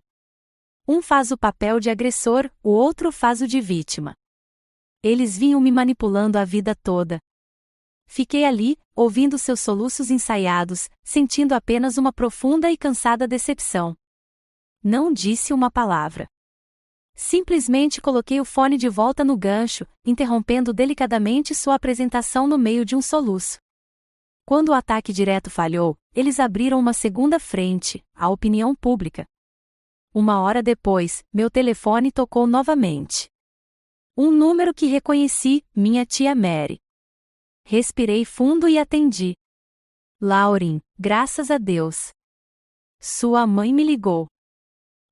Um faz o papel de agressor, o outro faz o de vítima. Eles vinham me manipulando a vida toda. Fiquei ali, ouvindo seus soluços ensaiados, sentindo apenas uma profunda e cansada decepção. Não disse uma palavra. Simplesmente coloquei o fone de volta no gancho, interrompendo delicadamente sua apresentação no meio de um soluço. Quando o ataque direto falhou, eles abriram uma segunda frente, a opinião pública. Uma hora depois, meu telefone tocou novamente. Um número que reconheci, minha tia Mary. Respirei fundo e atendi. Lauren, graças a Deus. Sua mãe me ligou.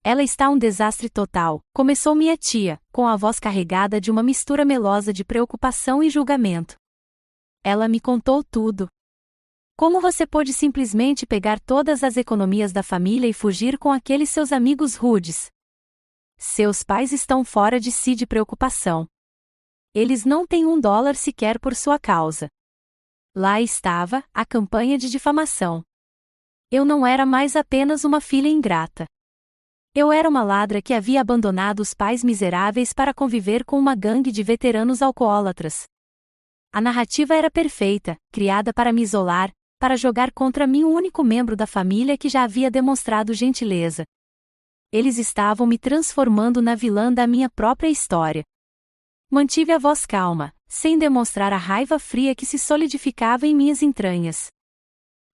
Ela está um desastre total, começou minha tia, com a voz carregada de uma mistura melosa de preocupação e julgamento. Ela me contou tudo. Como você pôde simplesmente pegar todas as economias da família e fugir com aqueles seus amigos rudes? Seus pais estão fora de si de preocupação. Eles não têm $1 sequer por sua causa. Lá estava, a campanha de difamação. Eu não era mais apenas uma filha ingrata. Eu era uma ladra que havia abandonado os pais miseráveis para conviver com uma gangue de veteranos alcoólatras. A narrativa era perfeita, criada para me isolar, para jogar contra mim o único membro da família que já havia demonstrado gentileza. Eles estavam me transformando na vilã da minha própria história. Mantive a voz calma, sem demonstrar a raiva fria que se solidificava em minhas entranhas.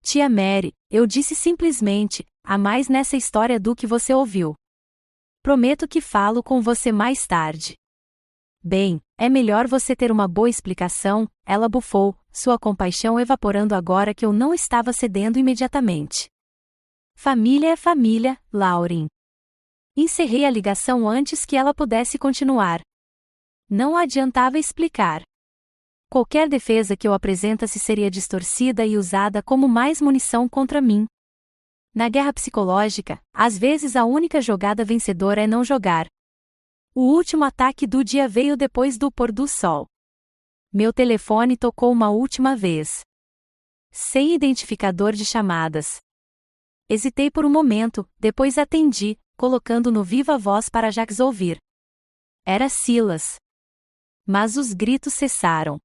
Tia Mary, eu disse simplesmente, há mais nessa história do que você ouviu. Prometo que falo com você mais tarde. Bem, é melhor você ter uma boa explicação, ela bufou, sua compaixão evaporando agora que eu não estava cedendo imediatamente. Família é família, Lauren. Encerrei a ligação antes que ela pudesse continuar. Não adiantava explicar. Qualquer defesa que eu apresentasse seria distorcida e usada como mais munição contra mim. Na guerra psicológica, às vezes a única jogada vencedora é não jogar. O último ataque do dia veio depois do pôr do sol. Meu telefone tocou uma última vez. Sem identificador de chamadas. Hesitei por um momento, depois atendi, colocando no viva voz para Jacques ouvir. Era Silas. Mas os gritos cessaram.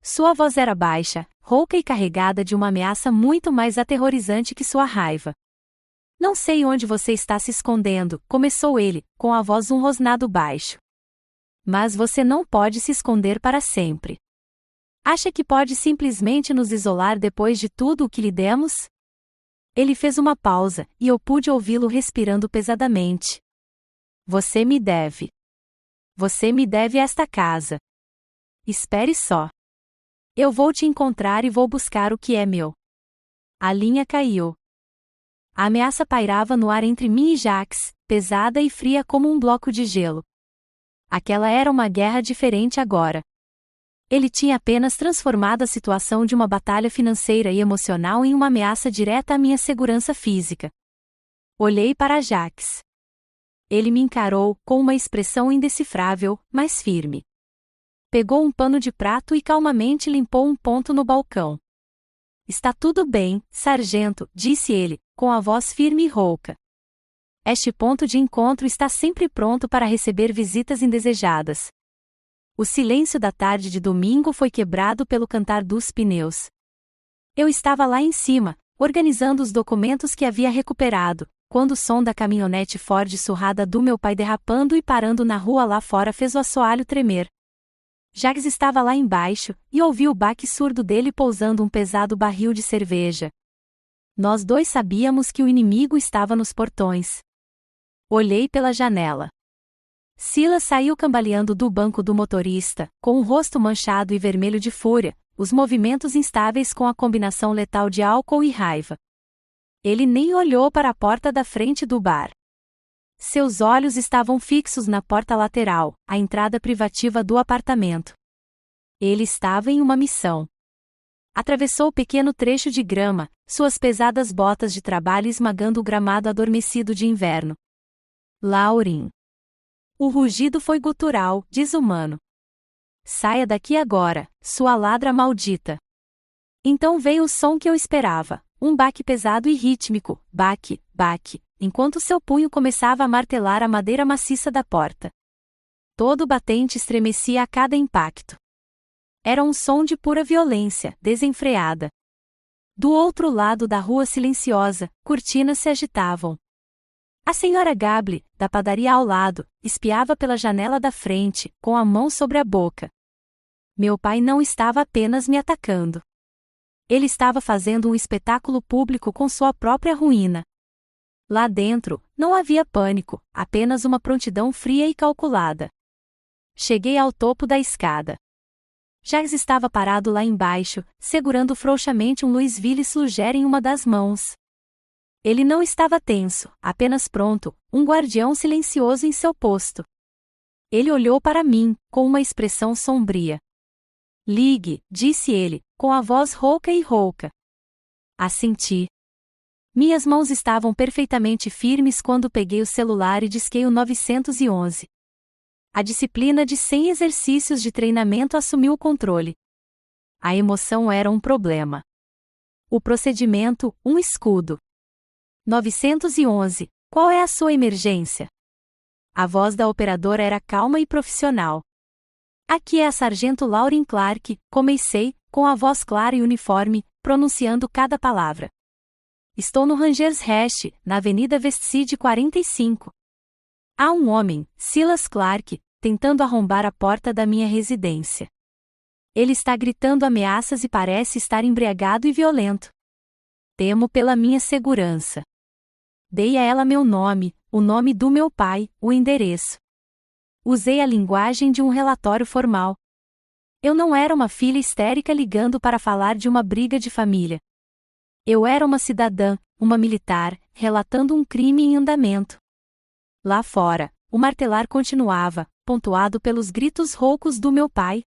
Sua voz era baixa, rouca e carregada de uma ameaça muito mais aterrorizante que sua raiva. Não sei onde você está se escondendo, começou ele, com a voz rosnado baixo. Mas você não pode se esconder para sempre. Acha que pode simplesmente nos isolar depois de tudo o que lhe demos? Ele fez uma pausa, e eu pude ouvi-lo respirando pesadamente. Você me deve. Você me deve esta casa. Espere só. Eu vou te encontrar e vou buscar o que é meu. A linha caiu. A ameaça pairava no ar entre mim e Jacques, pesada e fria como um bloco de gelo. Aquela era uma guerra diferente agora. Ele tinha apenas transformado a situação de uma batalha financeira e emocional em uma ameaça direta à minha segurança física. Olhei para Jacques. Ele me encarou, com uma expressão indecifrável, mas firme. Pegou um pano de prato e calmamente limpou um ponto no balcão. Está tudo bem, sargento, disse ele, com a voz firme e rouca. Este ponto de encontro está sempre pronto para receber visitas indesejadas. O silêncio da tarde de domingo foi quebrado pelo cantar dos pneus. Eu estava lá em cima, organizando os documentos que havia recuperado, quando o som da caminhonete Ford surrada do meu pai derrapando e parando na rua lá fora fez o assoalho tremer. Jacques estava lá embaixo, e ouvi o baque surdo dele pousando um pesado barril de cerveja. Nós dois sabíamos que o inimigo estava nos portões. Olhei pela janela. Silas saiu cambaleando do banco do motorista, com o rosto manchado e vermelho de fúria, os movimentos instáveis com a combinação letal de álcool e raiva. Ele nem olhou para a porta da frente do bar. Seus olhos estavam fixos na porta lateral, a entrada privativa do apartamento. Ele estava em uma missão. Atravessou o pequeno trecho de grama, suas pesadas botas de trabalho esmagando o gramado adormecido de inverno. Lauren. O rugido foi gutural, desumano. Saia daqui agora, sua ladra maldita. Então veio o som que eu esperava, um baque pesado e rítmico, baque, baque, enquanto seu punho começava a martelar a madeira maciça da porta. Todo o batente estremecia a cada impacto. Era um som de pura violência, desenfreada. Do outro lado da rua silenciosa, cortinas se agitavam. A senhora Gable, da padaria ao lado, espiava pela janela da frente, com a mão sobre a boca. Meu pai não estava apenas me atacando. Ele estava fazendo um espetáculo público com sua própria ruína. Lá dentro, não havia pânico, apenas uma prontidão fria e calculada. Cheguei ao topo da escada. Jacques estava parado lá embaixo, segurando frouxamente um Louisville Slugger em uma das mãos. Ele não estava tenso, apenas pronto, um guardião silencioso em seu posto. Ele olhou para mim, com uma expressão sombria. Ligue, disse ele, com a voz rouca e rouca. Assenti. Minhas mãos estavam perfeitamente firmes quando peguei o celular e disquei o 911. A disciplina de 100 exercícios de treinamento assumiu o controle. A emoção era um problema. O procedimento, um escudo. 911, qual é a sua emergência? A voz da operadora era calma e profissional. Aqui é a sargento Lauren Clark, comecei, com a voz clara e uniforme, pronunciando cada palavra. Estou no Rangers Hash, na Avenida Vestside 45. Há um homem, Silas Clark, tentando arrombar a porta da minha residência. Ele está gritando ameaças e parece estar embriagado e violento. Temo pela minha segurança. Dei a ela meu nome, o nome do meu pai, o endereço. Usei a linguagem de um relatório formal. Eu não era uma filha histérica ligando para falar de uma briga de família. Eu era uma cidadã, uma militar, relatando um crime em andamento. Lá fora, o martelar continuava, pontuado pelos gritos roucos do meu pai.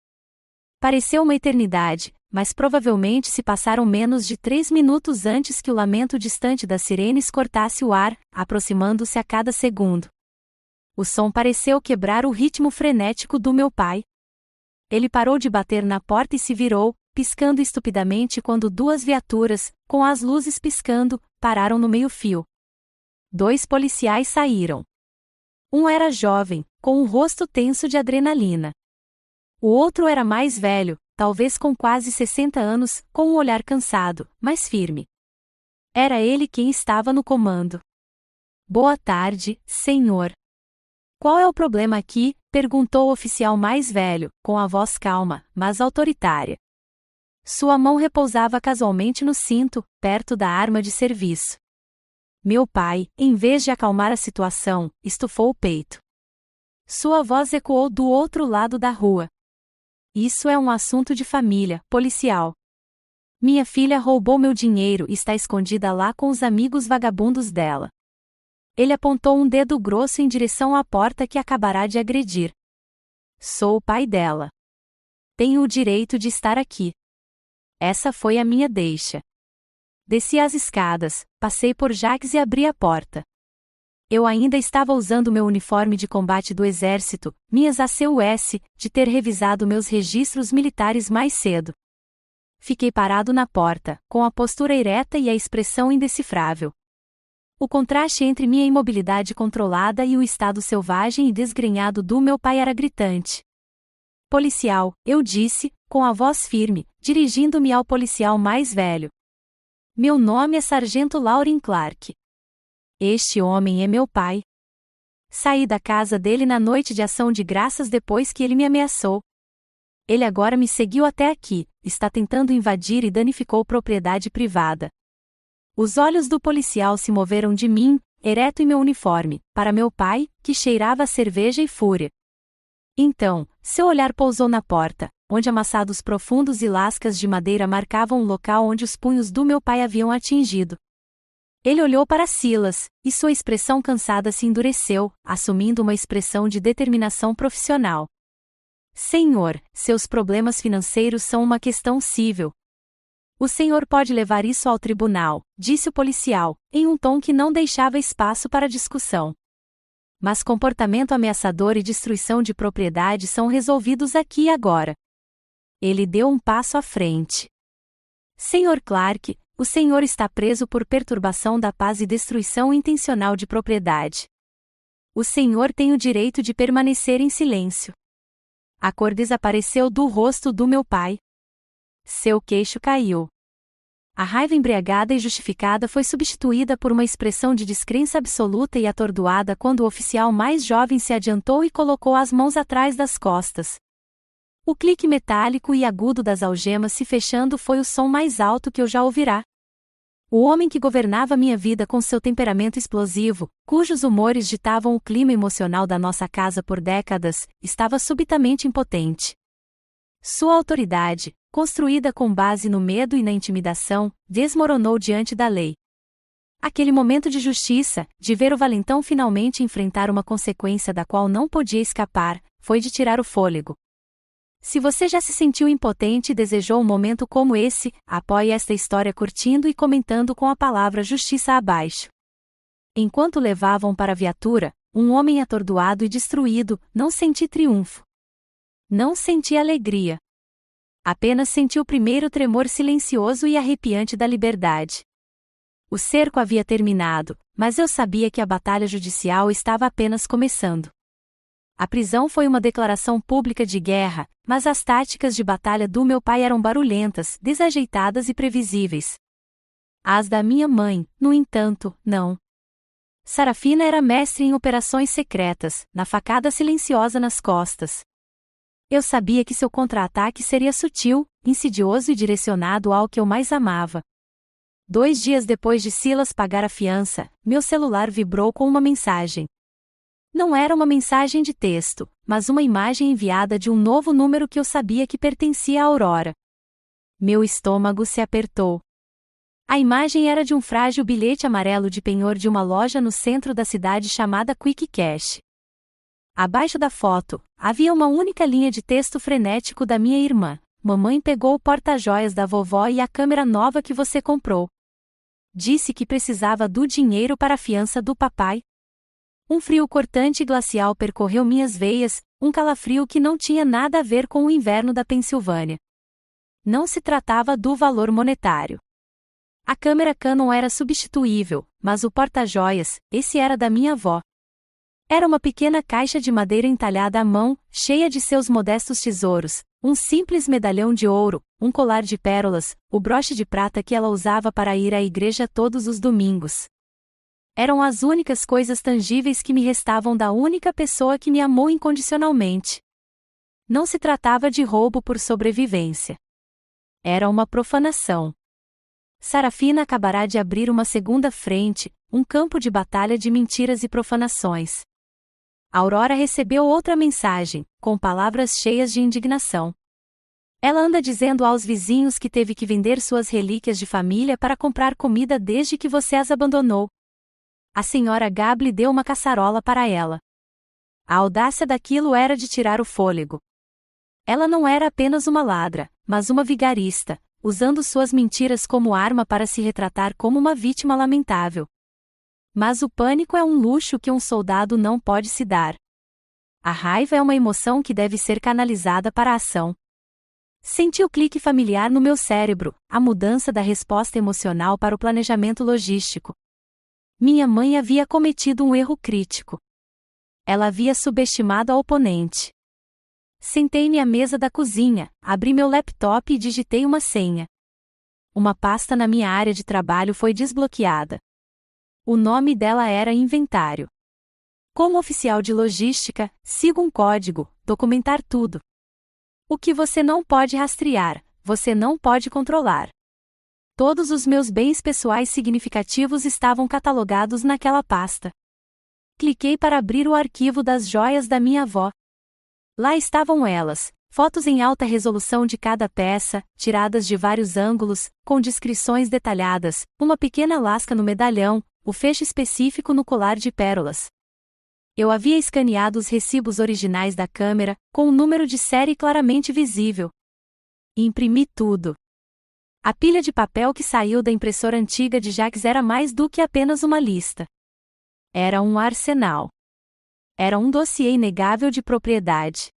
Pareceu uma eternidade, mas provavelmente se passaram menos de 3 minutos antes que o lamento distante das sirenes cortasse o ar, aproximando-se a cada segundo. O som pareceu quebrar o ritmo frenético do meu pai. Ele parou de bater na porta e se virou, piscando estupidamente quando 2 viaturas, com as luzes piscando, pararam no meio-fio. 2 policiais saíram. Um era jovem, com um rosto tenso de adrenalina. O outro era mais velho, talvez com quase 60 anos, com um olhar cansado, mas firme. Era ele quem estava no comando. Boa tarde, senhor. Qual é o problema aqui? Perguntou o oficial mais velho, com a voz calma, mas autoritária. Sua mão repousava casualmente no cinto, perto da arma de serviço. Meu pai, em vez de acalmar a situação, estufou o peito. Sua voz ecoou do outro lado da rua. Isso é um assunto de família, policial. Minha filha roubou meu dinheiro e está escondida lá com os amigos vagabundos dela. Ele apontou um dedo grosso em direção à porta que acabará de agredir. Sou o pai dela. Tenho o direito de estar aqui. Essa foi a minha deixa. Desci as escadas, passei por Jacques e abri a porta. Eu ainda estava usando meu uniforme de combate do exército, minhas ACUS, de ter revisado meus registros militares mais cedo. Fiquei parado na porta, com a postura ereta e a expressão indecifrável. O contraste entre minha imobilidade controlada e o estado selvagem e desgrenhado do meu pai era gritante. Policial, eu disse, com a voz firme, dirigindo-me ao policial mais velho. Meu nome é Sargento Lauren Clark. Este homem é meu pai. Saí da casa dele na noite de ação de graças depois que ele me ameaçou. Ele agora me seguiu até aqui, está tentando invadir e danificou propriedade privada. Os olhos do policial se moveram de mim, ereto em meu uniforme, para meu pai, que cheirava a cerveja e fúria. Então, seu olhar pousou na porta, onde amassados profundos e lascas de madeira marcavam o local onde os punhos do meu pai haviam atingido. Ele olhou para Silas, e sua expressão cansada se endureceu, assumindo uma expressão de determinação profissional. Senhor, seus problemas financeiros são uma questão civil. O senhor pode levar isso ao tribunal, disse o policial, em um tom que não deixava espaço para discussão. Mas comportamento ameaçador e destruição de propriedade são resolvidos aqui e agora. Ele deu um passo à frente. Senhor Clark, o senhor está preso por perturbação da paz e destruição intencional de propriedade. O senhor tem o direito de permanecer em silêncio. A cor desapareceu do rosto do meu pai. Seu queixo caiu. A raiva embriagada e justificada foi substituída por uma expressão de descrença absoluta e atordoada quando o oficial mais jovem se adiantou e colocou as mãos atrás das costas. O clique metálico e agudo das algemas se fechando foi o som mais alto que eu já ouvirá. O homem que governava minha vida com seu temperamento explosivo, cujos humores ditavam o clima emocional da nossa casa por décadas, estava subitamente impotente. Sua autoridade, construída com base no medo e na intimidação, desmoronou diante da lei. Aquele momento de justiça, de ver o valentão finalmente enfrentar uma consequência da qual não podia escapar, foi de tirar o fôlego. Se você já se sentiu impotente e desejou um momento como esse, apoie esta história curtindo e comentando com a palavra justiça abaixo. Enquanto levavam para a viatura, um homem atordoado e destruído, não senti triunfo. Não senti alegria. Apenas senti o primeiro tremor silencioso e arrepiante da liberdade. O cerco havia terminado, mas eu sabia que a batalha judicial estava apenas começando. A prisão foi uma declaração pública de guerra, mas as táticas de batalha do meu pai eram barulhentas, desajeitadas e previsíveis. As da minha mãe, no entanto, não. Sarafina era mestre em operações secretas, na facada silenciosa nas costas. Eu sabia que seu contra-ataque seria sutil, insidioso e direcionado ao que eu mais amava. 2 dias depois de Silas pagar a fiança, meu celular vibrou com uma mensagem. Não era uma mensagem de texto, mas uma imagem enviada de um novo número que eu sabia que pertencia a Aurora. Meu estômago se apertou. A imagem era de um frágil bilhete amarelo de penhor de uma loja no centro da cidade chamada Quick Cash. Abaixo da foto, havia uma única linha de texto frenético da minha irmã. Mamãe pegou o porta-joias da vovó e a câmera nova que você comprou. Disse que precisava do dinheiro para a fiança do papai. Um frio cortante e glacial percorreu minhas veias, um calafrio que não tinha nada a ver com o inverno da Pensilvânia. Não se tratava do valor monetário. A câmera Canon era substituível, mas o porta-joias, esse era da minha avó. Era uma pequena caixa de madeira entalhada à mão, cheia de seus modestos tesouros, um simples medalhão de ouro, um colar de pérolas, o broche de prata que ela usava para ir à igreja todos os domingos. Eram as únicas coisas tangíveis que me restavam da única pessoa que me amou incondicionalmente. Não se tratava de roubo por sobrevivência. Era uma profanação. Sarafina acabará de abrir uma segunda frente, um campo de batalha de mentiras e profanações. Aurora recebeu outra mensagem, com palavras cheias de indignação. Ela anda dizendo aos vizinhos que teve que vender suas relíquias de família para comprar comida desde que você as abandonou. A senhora Gable deu uma caçarola para ela. A audácia daquilo era de tirar o fôlego. Ela não era apenas uma ladra, mas uma vigarista, usando suas mentiras como arma para se retratar como uma vítima lamentável. Mas o pânico é um luxo que um soldado não pode se dar. A raiva é uma emoção que deve ser canalizada para a ação. Senti o clique familiar no meu cérebro, a mudança da resposta emocional para o planejamento logístico. Minha mãe havia cometido um erro crítico. Ela havia subestimado a oponente. Sentei-me à mesa da cozinha, abri meu laptop e digitei uma senha. Uma pasta na minha área de trabalho foi desbloqueada. O nome dela era Inventário. Como oficial de logística, sigo um código: documentar tudo. O que você não pode rastrear, você não pode controlar. Todos os meus bens pessoais significativos estavam catalogados naquela pasta. Cliquei para abrir o arquivo das joias da minha avó. Lá estavam elas, fotos em alta resolução de cada peça, tiradas de vários ângulos, com descrições detalhadas, uma pequena lasca no medalhão, o fecho específico no colar de pérolas. Eu havia escaneado os recibos originais da câmera, com o número de série claramente visível. E imprimi tudo. A pilha de papel que saiu da impressora antiga de Jacques era mais do que apenas uma lista. Era um arsenal. Era um dossiê inegável de propriedade.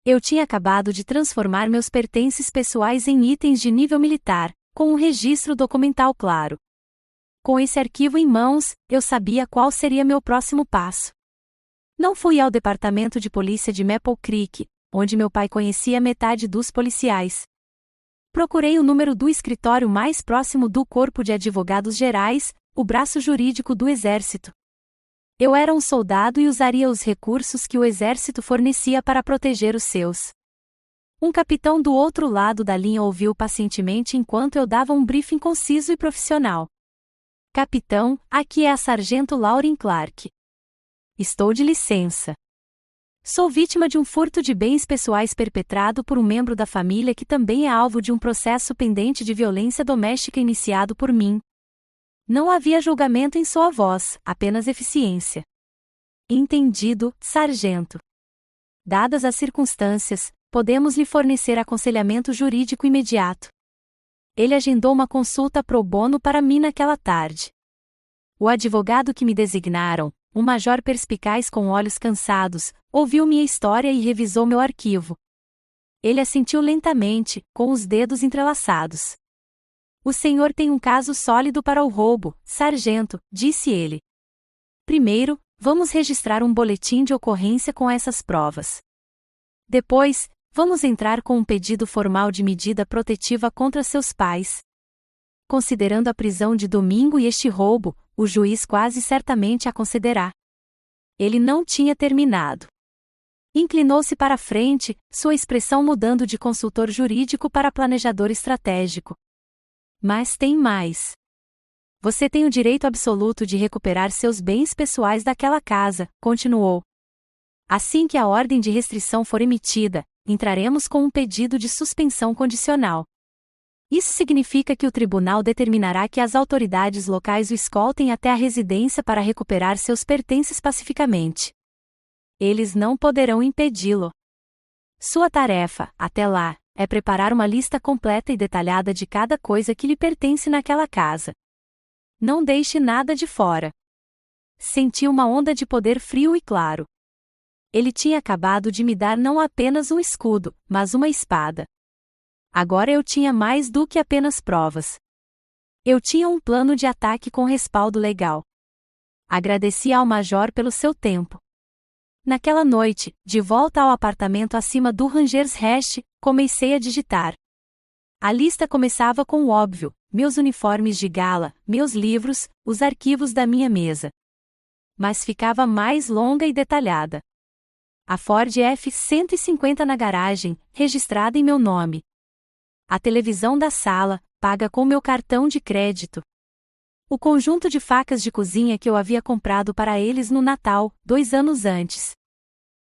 Eu tinha acabado de transformar meus pertences pessoais em itens de nível militar, com um registro documental claro. Com esse arquivo em mãos, eu sabia qual seria meu próximo passo. Não fui ao departamento de polícia de Maple Creek, onde meu pai conhecia metade dos policiais. Procurei o número do escritório mais próximo do Corpo de Advogados Gerais, o braço jurídico do Exército. Eu era um soldado e usaria os recursos que o Exército fornecia para proteger os seus. Um capitão do outro lado da linha ouviu pacientemente enquanto eu dava um briefing conciso e profissional. Capitão, aqui é a Sargento Lauren Clark. Estou de licença. Sou vítima de um furto de bens pessoais perpetrado por um membro da família que também é alvo de um processo pendente de violência doméstica iniciado por mim. Não havia julgamento em sua voz, apenas eficiência. Entendido, sargento. Dadas as circunstâncias, podemos lhe fornecer aconselhamento jurídico imediato. Ele agendou uma consulta pro bono para mim naquela tarde. O advogado que me designaram, um major perspicaz com olhos cansados, ouviu minha história e revisou meu arquivo. Ele assentiu lentamente, com os dedos entrelaçados. O senhor tem um caso sólido para o roubo, sargento, disse ele. Primeiro, vamos registrar um boletim de ocorrência com essas provas. Depois, vamos entrar com um pedido formal de medida protetiva contra seus pais. Considerando a prisão de domingo e este roubo, o juiz quase certamente a concederá. Ele não tinha terminado. Inclinou-se para a frente, sua expressão mudando de consultor jurídico para planejador estratégico. Mas tem mais. Você tem o direito absoluto de recuperar seus bens pessoais daquela casa, continuou. Assim que a ordem de restrição for emitida, entraremos com um pedido de suspensão condicional. Isso significa que o tribunal determinará que as autoridades locais o escoltem até a residência para recuperar seus pertences pacificamente. Eles não poderão impedi-lo. Sua tarefa, até lá, é preparar uma lista completa e detalhada de cada coisa que lhe pertence naquela casa. Não deixe nada de fora. Senti uma onda de poder frio e claro. Ele tinha acabado de me dar não apenas um escudo, mas uma espada. Agora eu tinha mais do que apenas provas. Eu tinha um plano de ataque com respaldo legal. Agradeci ao major pelo seu tempo. Naquela noite, de volta ao apartamento acima do Rangers Hash, comecei a digitar. A lista começava com o óbvio: meus uniformes de gala, meus livros, os arquivos da minha mesa. Mas ficava mais longa e detalhada. A Ford F-150 na garagem, registrada em meu nome. A televisão da sala, paga com meu cartão de crédito. O conjunto de facas de cozinha que eu havia comprado para eles no Natal, 2 anos antes.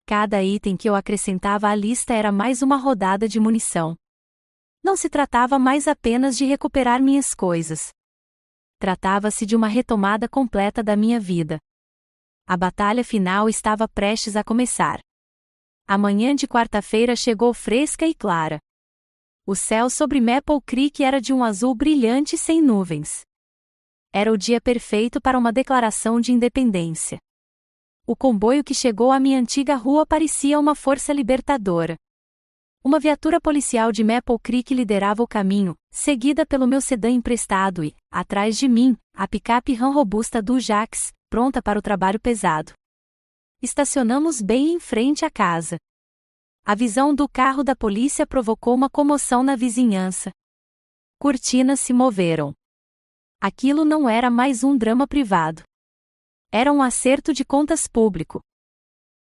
Cada item que eu acrescentava à lista era mais uma rodada de munição. Não se tratava mais apenas de recuperar minhas coisas. Tratava-se de uma retomada completa da minha vida. A batalha final estava prestes a começar. A manhã de quarta-feira chegou fresca e clara. O céu sobre Maple Creek era de um azul brilhante sem nuvens. Era o dia perfeito para uma declaração de independência. O comboio que chegou à minha antiga rua parecia uma força libertadora. Uma viatura policial de Maple Creek liderava o caminho, seguida pelo meu sedã emprestado e, atrás de mim, a picape Ram robusta do Jax, pronta para o trabalho pesado. Estacionamos bem em frente à casa. A visão do carro da polícia provocou uma comoção na vizinhança. Cortinas se moveram. Aquilo não era mais um drama privado. Era um acerto de contas público.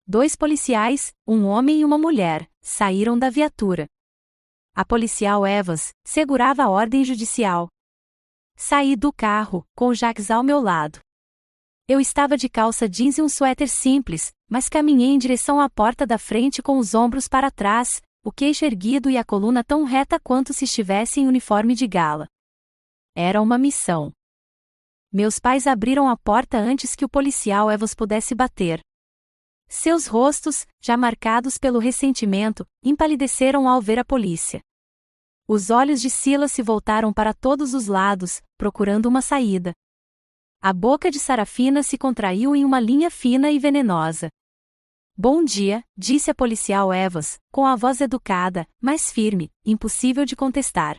2 policiais, um homem e uma mulher, saíram da viatura. A policial Evans segurava a ordem judicial. Saí do carro, com Jax ao meu lado. Eu estava de calça jeans e um suéter simples, mas caminhei em direção à porta da frente com os ombros para trás, o queixo erguido e a coluna tão reta quanto se estivesse em uniforme de gala. Era uma missão. Meus pais abriram a porta antes que o policial Evans pudesse bater. Seus rostos, já marcados pelo ressentimento, empalideceram ao ver a polícia. Os olhos de Silas se voltaram para todos os lados, procurando uma saída. A boca de Sarafina se contraiu em uma linha fina e venenosa. Bom dia, disse a policial Evans, com a voz educada, mas firme, impossível de contestar.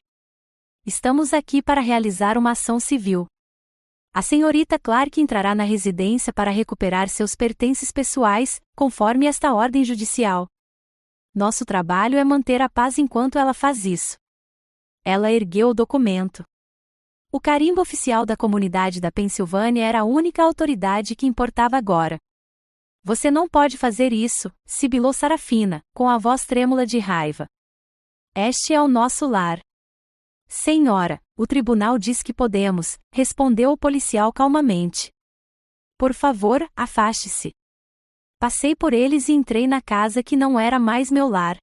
Estamos aqui para realizar uma ação civil. A senhorita Clark entrará na residência para recuperar seus pertences pessoais, conforme esta ordem judicial. Nosso trabalho é manter a paz enquanto ela faz isso. Ela ergueu o documento. O carimbo oficial da comunidade da Pensilvânia era a única autoridade que importava agora. Você não pode fazer isso, sibilou Sarafina, com a voz trêmula de raiva. Este é o nosso lar. Senhora, o tribunal diz que podemos, respondeu o policial calmamente. Por favor, afaste-se. Passei por eles e entrei na casa que não era mais meu lar.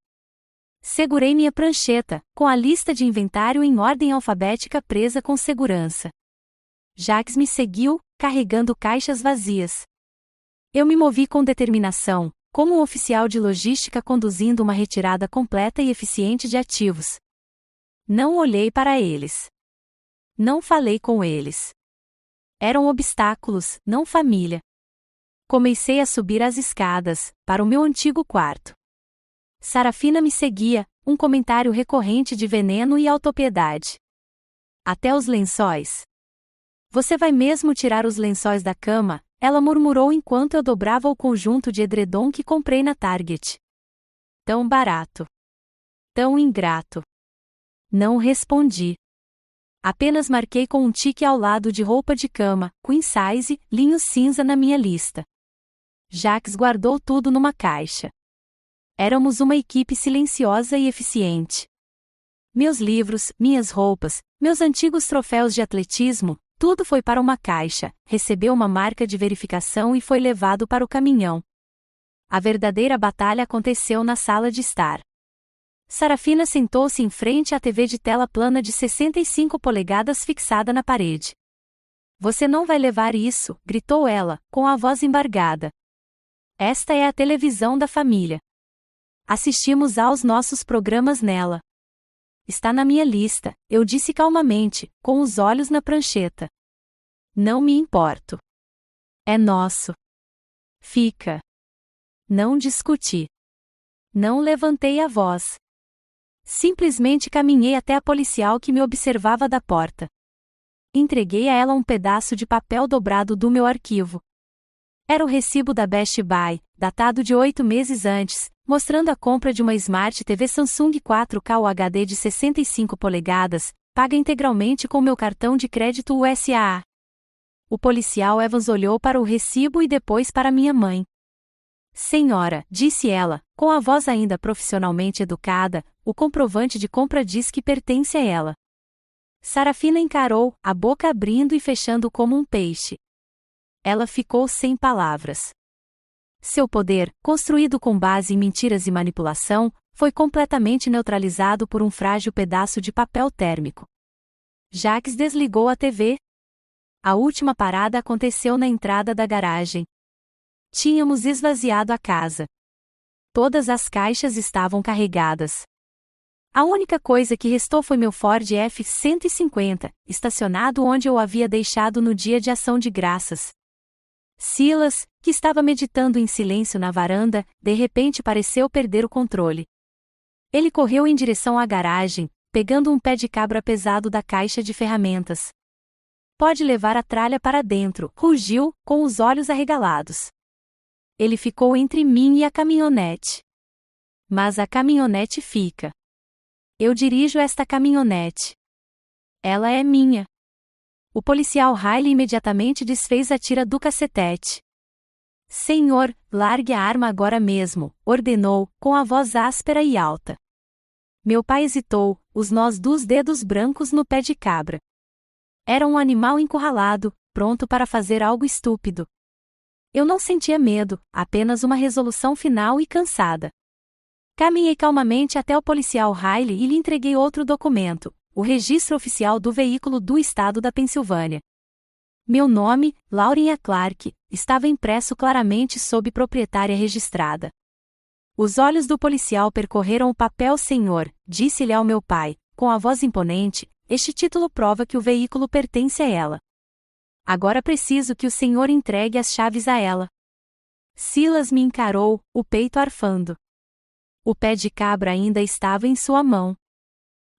Segurei minha prancheta, com a lista de inventário em ordem alfabética presa com segurança. Jax me seguiu, carregando caixas vazias. Eu me movi com determinação, como um oficial de logística conduzindo uma retirada completa e eficiente de ativos. Não olhei para eles. Não falei com eles. Eram obstáculos, não família. Comecei a subir as escadas, para o meu antigo quarto. Sarafina me seguia, um comentário recorrente de veneno e autopiedade. Até os lençóis. Você vai mesmo tirar os lençóis da cama? Ela murmurou enquanto eu dobrava o conjunto de edredom que comprei na Target. Tão barato. Tão ingrato. Não respondi. Apenas marquei com um tique ao lado de roupa de cama, queen size, linho cinza na minha lista. Jax guardou tudo numa caixa. Éramos uma equipe silenciosa e eficiente. Meus livros, minhas roupas, meus antigos troféus de atletismo, tudo foi para uma caixa, recebeu uma marca de verificação e foi levado para o caminhão. A verdadeira batalha aconteceu na sala de estar. Sarafina sentou-se em frente à TV de tela plana de 65 polegadas fixada na parede. Você não vai levar isso, gritou ela, com a voz embargada. Esta é a televisão da família. Assistimos aos nossos programas nela. Está na minha lista, eu disse calmamente, com os olhos na prancheta. Não me importo. É nosso. Fica. Não discuti. Não levantei a voz. Simplesmente caminhei até a policial que me observava da porta. Entreguei a ela um pedaço de papel dobrado do meu arquivo. Era o recibo da Best Buy, datado de 8 meses antes, mostrando a compra de uma Smart TV Samsung 4K UHD de 65 polegadas, paga integralmente com meu cartão de crédito USAA. O policial Evans olhou para o recibo e depois para minha mãe. Senhora, disse ela, com a voz ainda profissionalmente educada, o comprovante de compra diz que pertence a ela. Sarafina encarou, a boca abrindo e fechando como um peixe. Ela ficou sem palavras. Seu poder, construído com base em mentiras e manipulação, foi completamente neutralizado por um frágil pedaço de papel térmico. Jacques desligou a TV. A última parada aconteceu na entrada da garagem. Tínhamos esvaziado a casa. Todas as caixas estavam carregadas. A única coisa que restou foi meu Ford F-150, estacionado onde eu o havia deixado no dia de ação de graças. Silas, que estava meditando em silêncio na varanda, de repente pareceu perder o controle. Ele correu em direção à garagem, pegando um pé de cabra pesado da caixa de ferramentas. Pode levar a tralha para dentro, rugiu, com os olhos arregalados. Ele ficou entre mim e a caminhonete. Mas a caminhonete fica. Eu dirijo esta caminhonete. Ela é minha. O policial Riley imediatamente desfez a tira do cacetete. Senhor, largue a arma agora mesmo, ordenou, com a voz áspera e alta. Meu pai hesitou, os nós dos dedos brancos no pé de cabra. Era um animal encurralado, pronto para fazer algo estúpido. Eu não sentia medo, apenas uma resolução final e cansada. Caminhei calmamente até o policial Riley e lhe entreguei outro documento, o registro oficial do veículo do estado da Pensilvânia. Meu nome, Lauren A. Clark, estava impresso claramente sob proprietária registrada. Os olhos do policial percorreram o papel. Senhor, disse-lhe ao meu pai, com a voz imponente, este título prova que o veículo pertence a ela. Agora preciso que o senhor entregue as chaves a ela. Silas me encarou, o peito arfando. O pé de cabra ainda estava em sua mão.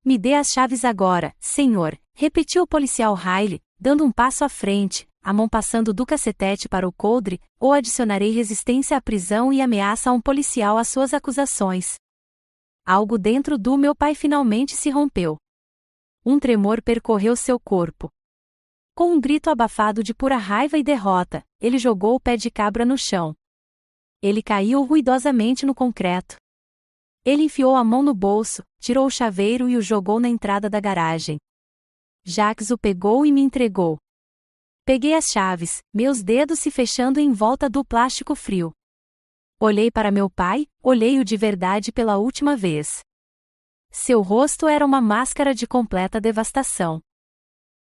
Me dê as chaves agora, senhor, repetiu o policial Riley, dando um passo à frente, a mão passando do cacetete para o coldre, ou adicionarei resistência à prisão e ameaça a um policial às suas acusações. Algo dentro do meu pai finalmente se rompeu. Um tremor percorreu seu corpo. Com um grito abafado de pura raiva e derrota, ele jogou o pé de cabra no chão. Ele caiu ruidosamente no concreto. Ele enfiou a mão no bolso, tirou o chaveiro e o jogou na entrada da garagem. Jacques o pegou e me entregou. Peguei as chaves, meus dedos se fechando em volta do plástico frio. Olhei para meu pai, olhei-o de verdade pela última vez. Seu rosto era uma máscara de completa devastação.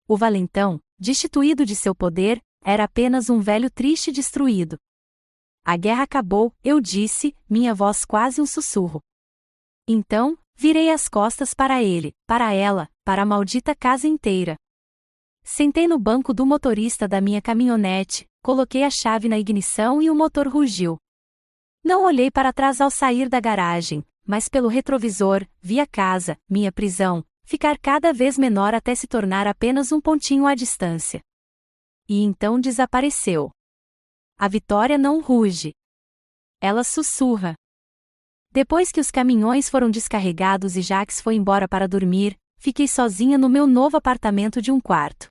O valentão, destituído de seu poder, era apenas um velho triste e destruído. A guerra acabou, eu disse, minha voz quase um sussurro. Então, virei as costas para ele, para ela, para a maldita casa inteira. Sentei no banco do motorista da minha caminhonete, coloquei a chave na ignição e o motor rugiu. Não olhei para trás ao sair da garagem, mas pelo retrovisor, vi a casa, minha prisão, ficar cada vez menor até se tornar apenas um pontinho à distância. E então desapareceu. A Vitória não ruge. Ela sussurra. Depois que os caminhões foram descarregados e Jacques foi embora para dormir, fiquei sozinha no meu novo apartamento de um quarto.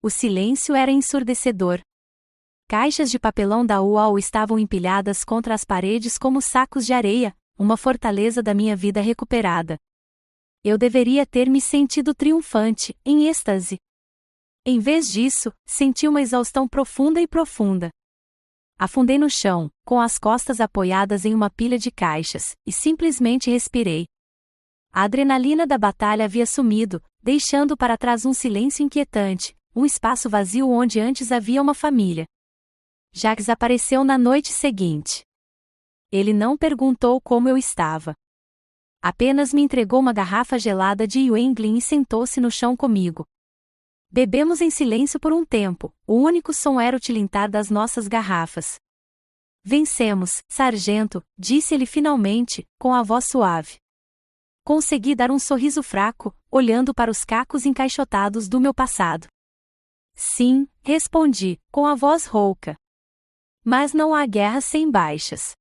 O silêncio era ensurdecedor. Caixas de papelão da UOL estavam empilhadas contra as paredes como sacos de areia, uma fortaleza da minha vida recuperada. Eu deveria ter me sentido triunfante, em êxtase. Em vez disso, senti uma exaustão profunda. Afundei no chão, com as costas apoiadas em uma pilha de caixas, e simplesmente respirei. A adrenalina da batalha havia sumido, deixando para trás um silêncio inquietante, um espaço vazio onde antes havia uma família. Jacques apareceu na noite seguinte. Ele não perguntou como eu estava. Apenas me entregou uma garrafa gelada de Yuengling e sentou-se no chão comigo. Bebemos em silêncio por um tempo, o único som era o tilintar das nossas garrafas. Vencemos, sargento, disse ele finalmente, com a voz suave. Consegui dar um sorriso fraco, olhando para os cacos encaixotados do meu passado. Sim, respondi, com a voz rouca. Mas não há guerra sem baixas.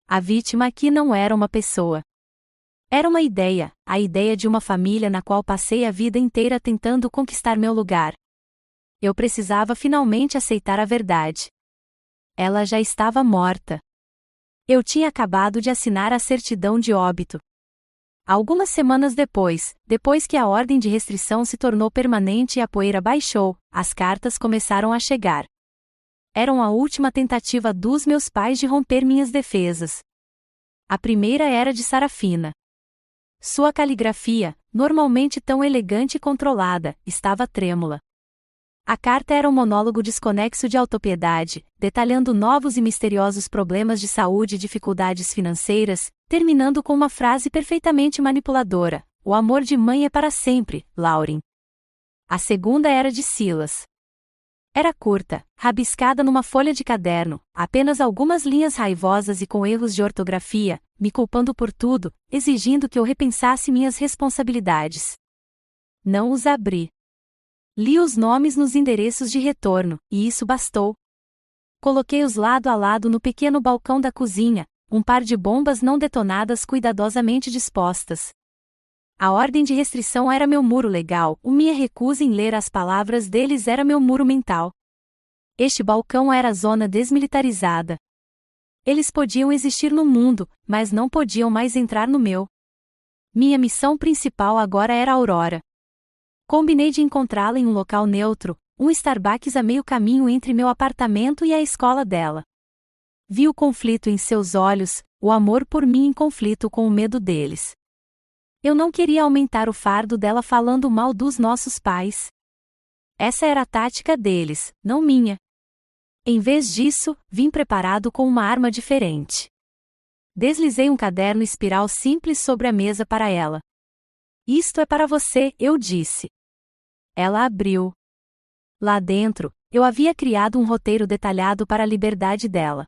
A vítima aqui não era uma pessoa. Era uma ideia, a ideia de uma família na qual passei a vida inteira tentando conquistar meu lugar. Eu precisava finalmente aceitar a verdade. Ela já estava morta. Eu tinha acabado de assinar a certidão de óbito. Algumas semanas depois que a ordem de restrição se tornou permanente e a poeira baixou, as cartas começaram a chegar. Eram a última tentativa dos meus pais de romper minhas defesas. A primeira era de Sarafina. Sua caligrafia, normalmente tão elegante e controlada, estava trêmula. A carta era um monólogo desconexo de autopiedade, detalhando novos e misteriosos problemas de saúde e dificuldades financeiras, terminando com uma frase perfeitamente manipuladora: "O amor de mãe é para sempre, Lauren." A segunda era de Silas. Era curta, rabiscada numa folha de caderno, apenas algumas linhas raivosas e com erros de ortografia, me culpando por tudo, exigindo que eu repensasse minhas responsabilidades. Não os abri. Li os nomes nos endereços de retorno, e isso bastou. Coloquei-os lado a lado no pequeno balcão da cozinha, um par de bombas não detonadas cuidadosamente dispostas. A ordem de restrição era meu muro legal, minha recusa em ler as palavras deles era meu muro mental. Este balcão era a zona desmilitarizada. Eles podiam existir no mundo, mas não podiam mais entrar no meu. Minha missão principal agora era Aurora. Combinei de encontrá-la em um local neutro, um Starbucks a meio caminho entre meu apartamento e a escola dela. Vi o conflito em seus olhos, o amor por mim em conflito com o medo deles. Eu não queria aumentar o fardo dela falando mal dos nossos pais. Essa era a tática deles, não minha. Em vez disso, vim preparado com uma arma diferente. Deslizei um caderno espiral simples sobre a mesa para ela. "Isto é para você", eu disse. Ela abriu. Lá dentro, eu havia criado um roteiro detalhado para a liberdade dela.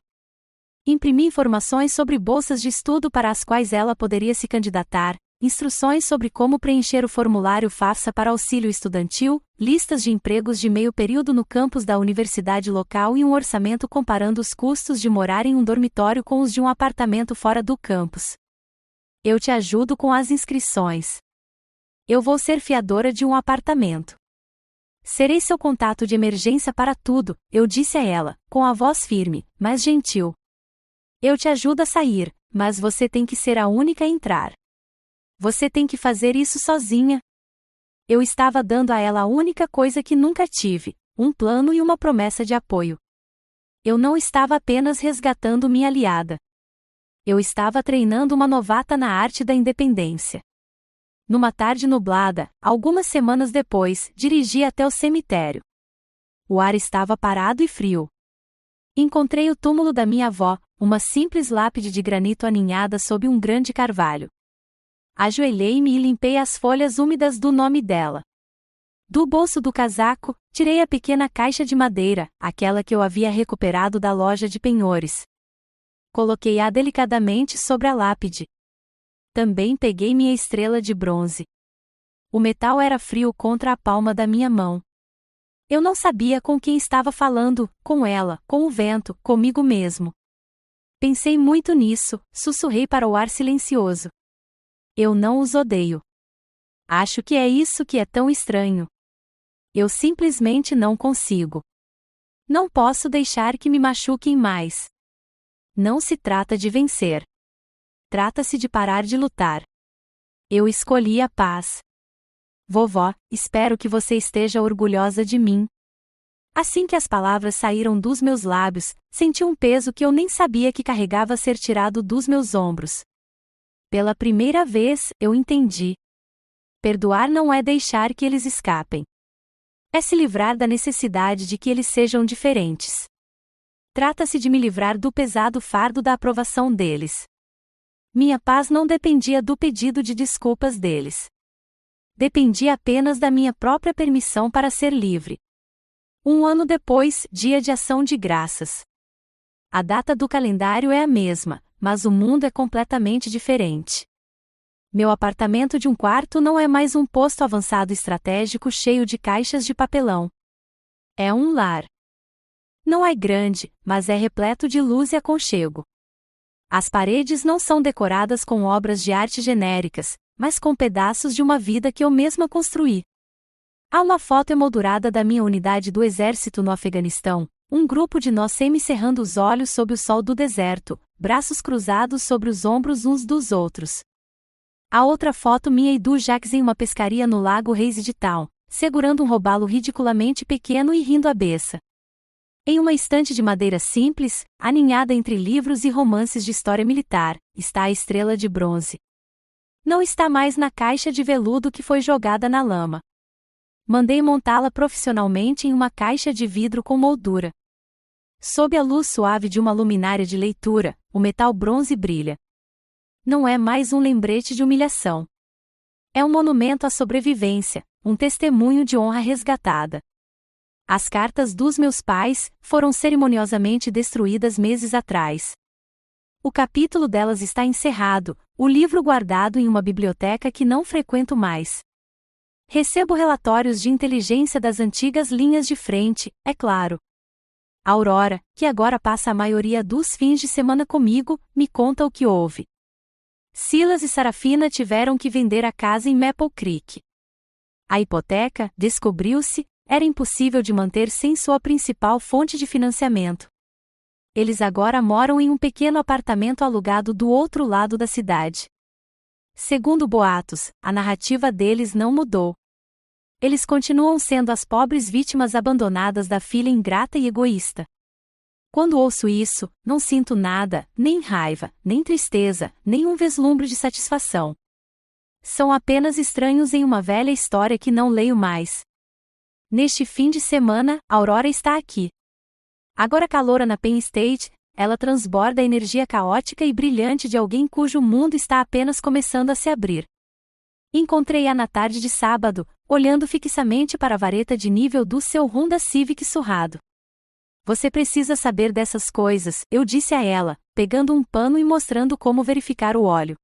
Imprimi informações sobre bolsas de estudo para as quais ela poderia se candidatar, instruções sobre como preencher o formulário FAFSA para auxílio estudantil, listas de empregos de meio período no campus da universidade local e um orçamento comparando os custos de morar em um dormitório com os de um apartamento fora do campus. "Eu te ajudo com as inscrições. Eu vou ser fiadora de um apartamento. Serei seu contato de emergência para tudo", eu disse a ela, com a voz firme, mas gentil. "Eu te ajudo a sair, mas você tem que ser a única a entrar. Você tem que fazer isso sozinha." Eu estava dando a ela a única coisa que nunca tive, um plano e uma promessa de apoio. Eu não estava apenas resgatando minha aliada. Eu estava treinando uma novata na arte da independência. Numa tarde nublada, algumas semanas depois, dirigi até o cemitério. O ar estava parado e frio. Encontrei o túmulo da minha avó, uma simples lápide de granito aninhada sob um grande carvalho. Ajoelhei-me e limpei as folhas úmidas do nome dela. Do bolso do casaco, tirei a pequena caixa de madeira, aquela que eu havia recuperado da loja de penhores. Coloquei-a delicadamente sobre a lápide. Também peguei minha estrela de bronze. O metal era frio contra a palma da minha mão. Eu não sabia com quem estava falando, com ela, com o vento, comigo mesmo. Pensei muito nisso, sussurrei para o ar silencioso. Eu não os odeio. Acho que é isso que é tão estranho. Eu simplesmente não consigo. Não posso deixar que me machuquem mais. Não se trata de vencer. Trata-se de parar de lutar. Eu escolhi a paz. Vovó, espero que você esteja orgulhosa de mim. Assim que as palavras saíram dos meus lábios, senti um peso que eu nem sabia que carregava ser tirado dos meus ombros. Pela primeira vez, eu entendi. Perdoar não é deixar que eles escapem. É se livrar da necessidade de que eles sejam diferentes. Trata-se de me livrar do pesado fardo da aprovação deles. Minha paz não dependia do pedido de desculpas deles. Dependia apenas da minha própria permissão para ser livre. 1 ano depois, Dia de Ação de Graças. A data do calendário é a mesma, mas o mundo é completamente diferente. Meu apartamento de um quarto não é mais um posto avançado estratégico cheio de caixas de papelão. É um lar. Não é grande, mas é repleto de luz e aconchego. As paredes não são decoradas com obras de arte genéricas, mas com pedaços de uma vida que eu mesma construí. Há uma foto emoldurada da minha unidade do exército no Afeganistão, um grupo de nós semicerrando os olhos sob o sol do deserto, braços cruzados sobre os ombros uns dos outros. Há outra foto minha e do Jacques em uma pescaria no lago Hazy de Town, segurando um robalo ridiculamente pequeno e rindo à beça. Em uma estante de madeira simples, aninhada entre livros e romances de história militar, está a estrela de bronze. Não está mais na caixa de veludo que foi jogada na lama. Mandei montá-la profissionalmente em uma caixa de vidro com moldura. Sob a luz suave de uma luminária de leitura, o metal bronze brilha. Não é mais um lembrete de humilhação. É um monumento à sobrevivência, um testemunho de honra resgatada. As cartas dos meus pais foram cerimoniosamente destruídas meses atrás. O capítulo delas está encerrado, o livro guardado em uma biblioteca que não frequento mais. Recebo relatórios de inteligência das antigas linhas de frente, é claro. Aurora, que agora passa a maioria dos fins de semana comigo, me conta o que houve. Silas e Sarafina tiveram que vender a casa em Maple Creek. A hipoteca, descobriu-se, era impossível de manter sem sua principal fonte de financiamento. Eles agora moram em um pequeno apartamento alugado do outro lado da cidade. Segundo boatos, a narrativa deles não mudou. Eles continuam sendo as pobres vítimas abandonadas da filha ingrata e egoísta. Quando ouço isso, não sinto nada, nem raiva, nem tristeza, nem um vislumbre de satisfação. São apenas estranhos em uma velha história que não leio mais. Neste fim de semana, Aurora está aqui. Agora caloura na Penn State, ela transborda a energia caótica e brilhante de alguém cujo mundo está apenas começando a se abrir. Encontrei-a na tarde de sábado, olhando fixamente para a vareta de nível do seu Honda Civic surrado. Você precisa saber dessas coisas, eu disse a ela, pegando um pano e mostrando como verificar o óleo.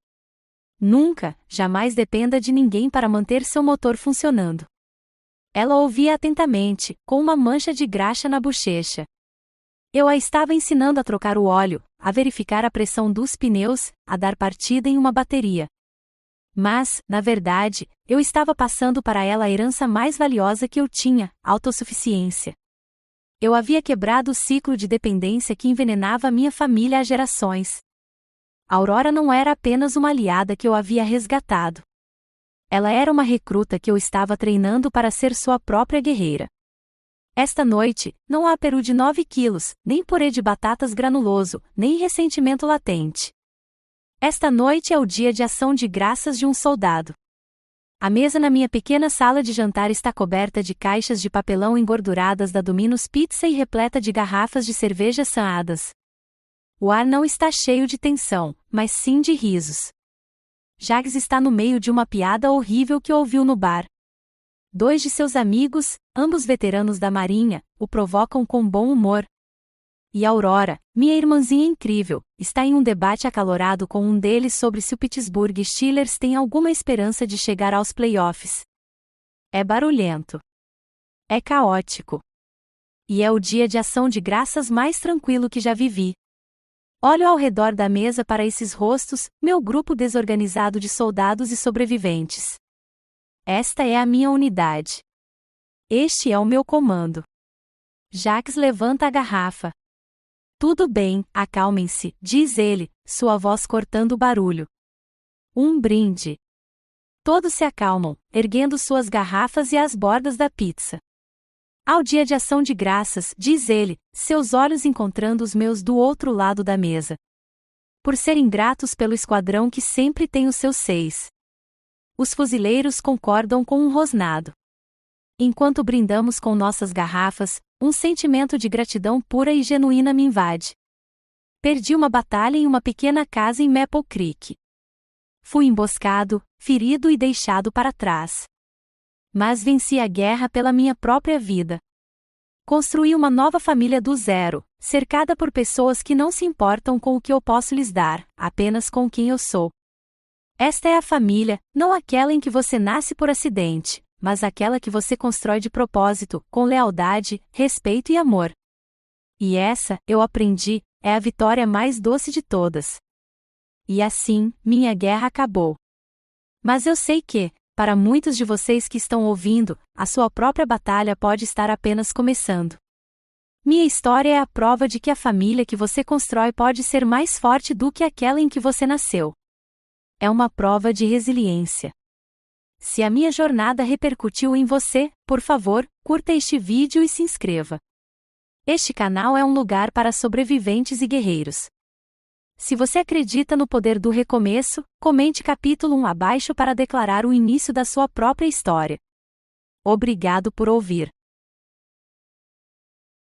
Nunca, jamais dependa de ninguém para manter seu motor funcionando. Ela ouvia atentamente, com uma mancha de graxa na bochecha. Eu a estava ensinando a trocar o óleo, a verificar a pressão dos pneus, a dar partida em uma bateria. Mas, na verdade, eu estava passando para ela a herança mais valiosa que eu tinha, autossuficiência. Eu havia quebrado o ciclo de dependência que envenenava minha família há gerações. Aurora não era apenas uma aliada que eu havia resgatado. Ela era uma recruta que eu estava treinando para ser sua própria guerreira. Esta noite, não há peru de 9 quilos, nem purê de batatas granuloso, nem ressentimento latente. Esta noite é o dia de ação de graças de um soldado. A mesa na minha pequena sala de jantar está coberta de caixas de papelão engorduradas da Domino's Pizza e repleta de garrafas de cerveja Sam. O ar não está cheio de tensão, mas sim de risos. Jags está no meio de uma piada horrível que ouviu no bar. 2 de seus amigos, ambos veteranos da Marinha, o provocam com bom humor. E Aurora, minha irmãzinha incrível, está em um debate acalorado com um deles sobre se o Pittsburgh Steelers tem alguma esperança de chegar aos playoffs. É barulhento. É caótico. E é o dia de ação de graças mais tranquilo que já vivi. Olho ao redor da mesa para esses rostos, meu grupo desorganizado de soldados e sobreviventes. Esta é a minha unidade. Este é o meu comando. Jax levanta a garrafa. Tudo bem, acalmem-se, diz ele, sua voz cortando o barulho. Um brinde. Todos se acalmam, erguendo suas garrafas e as bordas da pizza. Ao dia de ação de graças, diz ele, seus olhos encontrando os meus do outro lado da mesa. Por serem gratos pelo esquadrão que sempre tem os seus 6. Os fuzileiros concordam com um rosnado. Enquanto brindamos com nossas garrafas, um sentimento de gratidão pura e genuína me invade. Perdi uma batalha em uma pequena casa em Maple Creek. Fui emboscado, ferido e deixado para trás. Mas venci a guerra pela minha própria vida. Construí uma nova família do zero, cercada por pessoas que não se importam com o que eu posso lhes dar, apenas com quem eu sou. Esta é a família, não aquela em que você nasce por acidente, mas aquela que você constrói de propósito, com lealdade, respeito e amor. E essa, eu aprendi, é a vitória mais doce de todas. E assim, minha guerra acabou. Mas eu sei que, para muitos de vocês que estão ouvindo, a sua própria batalha pode estar apenas começando. Minha história é a prova de que a família que você constrói pode ser mais forte do que aquela em que você nasceu. É uma prova de resiliência. Se a minha jornada repercutiu em você, por favor, curta este vídeo e se inscreva. Este canal é um lugar para sobreviventes e guerreiros. Se você acredita no poder do recomeço, comente capítulo 1 abaixo para declarar o início da sua própria história. Obrigado por ouvir.